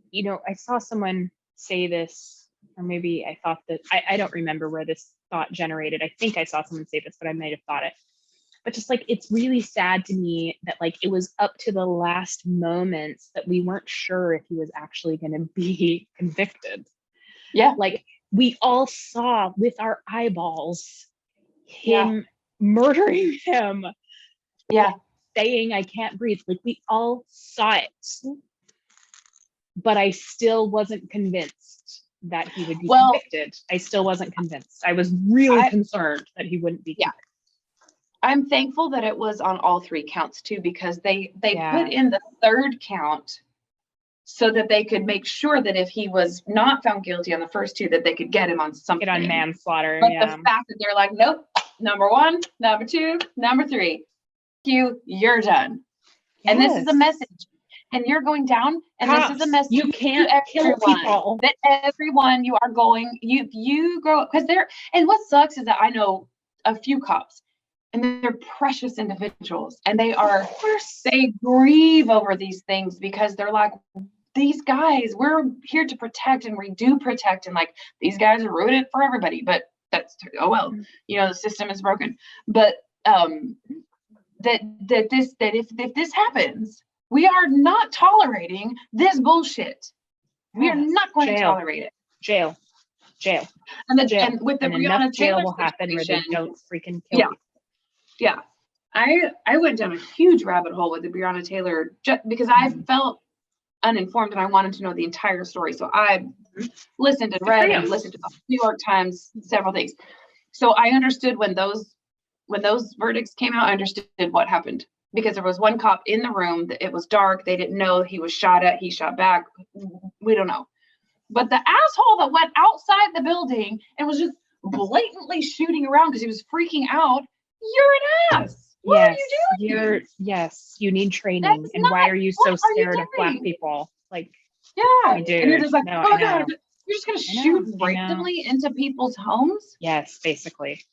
you know, I saw someone say this, or maybe I thought that, I don't remember where this thought generated. I think I saw someone say this, but I might have thought it. But just like, it's really sad to me that like it was up to the last moments that we weren't sure if he was actually going to be convicted. Yeah. Like, we all saw with our eyeballs him murdering him. Yeah. Saying, I can't breathe. Like, we all saw it. But I still wasn't convinced that he would be convicted. I still wasn't convinced. I was really concerned that he wouldn't be convicted. I'm thankful that it was on all 3 counts too, because they put in the 3rd count so that they could make sure that if he was not found guilty on the first 2, that they could get him on something. Get on manslaughter. But the fact that they're like, nope, number 1, number 2, number 3. you, you're done. Yes. And this is a message. And you're going down, and Cops, this is a message. You can't kill people. That everyone you are going, you grow up, because they're, and what sucks is that I know a few cops, and they're precious individuals, and they grieve over these things because they're like, these guys, we're here to protect, and we do protect, and like these guys are rooted for everybody, but that's, oh well, you know, the system is broken. But if this happens, we are not tolerating this bullshit. We are not going to tolerate it. Jail. And with the Breonna Taylor will happen where they don't freaking kill yeah. people. Yeah. I went down a huge rabbit hole with the Breonna Taylor just because I felt uninformed and I wanted to know the entire story. So I listened and read and listened to the New York Times, several things. So I understood when those verdicts came out, I understood what happened, because there was one cop in the room. It was dark. They didn't know he was shot at. He shot back. We don't know. But the asshole that went outside the building and was just blatantly shooting around because he was freaking out, you're an ass. What are you doing? You need training. And why are you so scared of Black people? Like, yeah. Dude, and you're just like, oh God, you're just going to shoot randomly into people's homes? Yes, basically.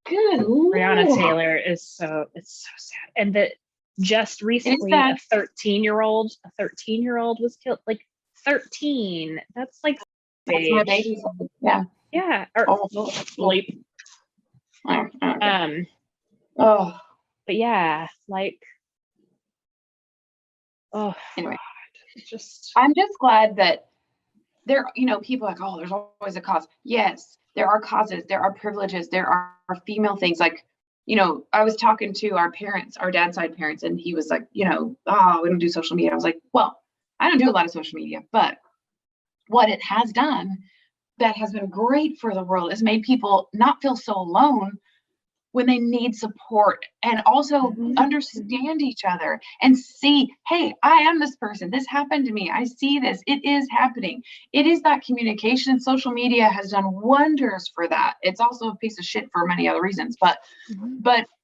Good Breonna Taylor it's so sad. And that just recently a 13-year-old was killed. Like 13. That's like that's my baby. Yeah. Yeah. Sleep. Oh. But yeah, like anyway. Just I'm just glad that there, you know, people are like, oh, there's always a cause. Yes, there are causes, there are privileges, there are female things. Like, you know, I was talking to our parents, our dad's side parents, and he was like, you know, oh, we don't do social media. I was like, well, I don't do a lot of social media, but what it has done that has been great for the world is made people not feel so alone when they need support, and also understand each other and see, hey, I am this person. This happened to me. I see this. It is happening. It is that communication. Social media has done wonders for that. It's also a piece of shit for many other reasons, but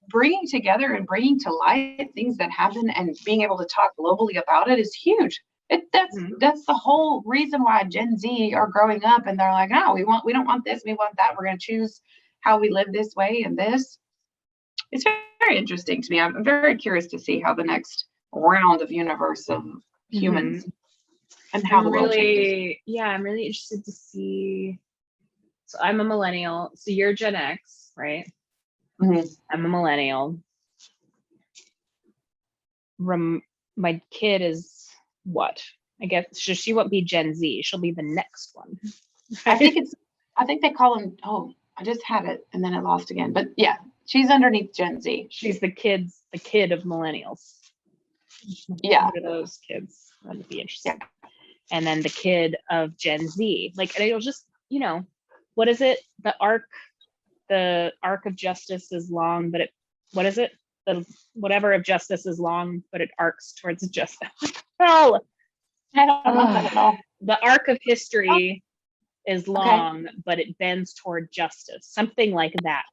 bringing together and bringing to light things that happen and being able to talk globally about it is huge. That's the whole reason why Gen Z are growing up and they're like, no, we don't want this. We want that. We're going to choose how we live this way and this. It's very interesting to me. I'm very curious to see how the next round of universe of humans and how the world changes. Yeah, I'm really interested to see. So I'm a millennial. So you're Gen X, right? I'm a millennial. My kid is what? I guess she won't be Gen Z. She'll be the next one. I think they call them. Oh, I just had it and then I lost again. But yeah. She's underneath Gen Z. She's the kid of millennials. Yeah. One of those kids. That would be interesting. Yeah. And then the kid of Gen Z. Like, and it'll just, you know, what is it? The arc of justice is long, but what is it? The whatever of justice is long, but it arcs towards justice. Oh, I don't know that at all. The arc of history is long, but it bends toward justice. Something like that.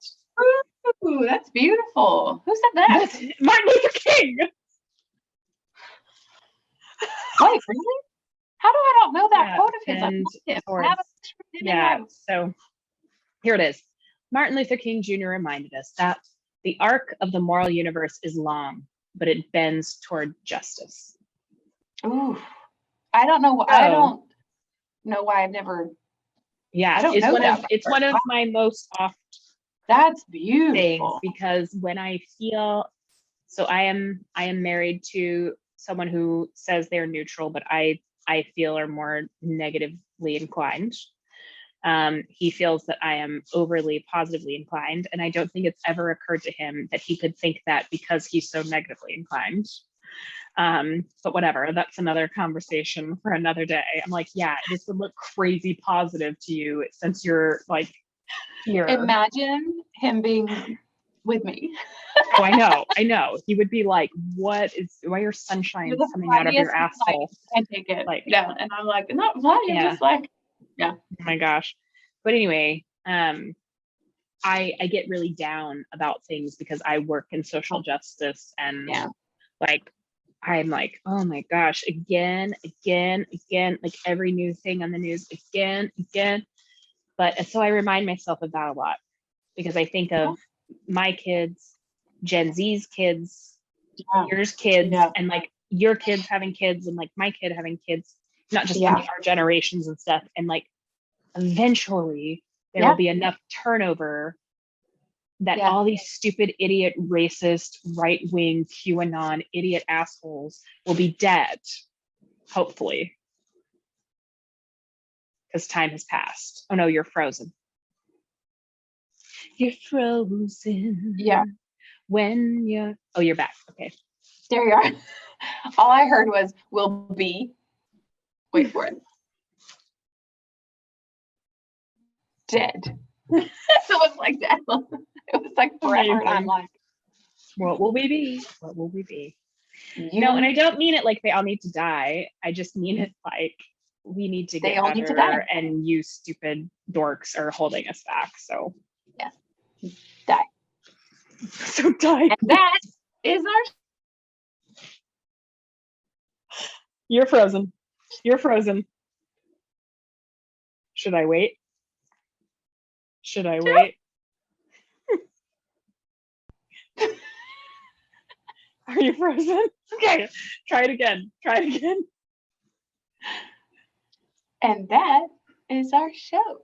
Ooh, that's beautiful. Who said that? That's Martin Luther King. Wait, really? How do I not know that quote of his? So here it is. Martin Luther King Jr. reminded us that the arc of the moral universe is long, but it bends toward justice. Ooh, I don't know. I don't know why I've never. Yeah, it's one of my most oft. That's beautiful. Because when I feel, so I am married to someone who says they're neutral, but I feel are more negatively inclined. He feels that I am overly positively inclined, and I don't think it's ever occurred to him that he could think that because he's so negatively inclined. But whatever, that's another conversation for another day. I'm like, yeah, this would look crazy positive to you since you're like here. Imagine him being with me. Oh, I know. He would be like, why are sunshine coming out of your asshole? I take it. Like, yeah. And I'm like, not funny. I'm just like, yeah. Oh my gosh. But anyway, I get really down about things because I work in social justice, and Yeah. like I'm like, oh my gosh, again, like every new thing on the news, again. But so I remind myself of that a lot, because I think of my kids, Gen Z's kids, yours kids, and like your kids having kids, and like my kid having kids, not just in our generations and stuff. And like eventually there will be enough turnover that all these stupid, idiot, racist, right-wing, QAnon, idiot assholes will be dead, hopefully. Because time has passed. Oh no, you're frozen. You're frozen. Yeah. When you're... Oh, you're back. Okay. There you are. All I heard was will be. Wait for it. Dead. So it was like that. It was like forever. And I'm like, what will we be? What will we be? No, and I don't mean it like they all need to die. I just mean it like we need to get all need to better, die. and you stupid dorks are holding us back. So yeah, die. So die. And that is our. You're frozen. You're frozen. Should I wait? Should I wait? Are you frozen? Okay, try it again. Try it again. And that is our show.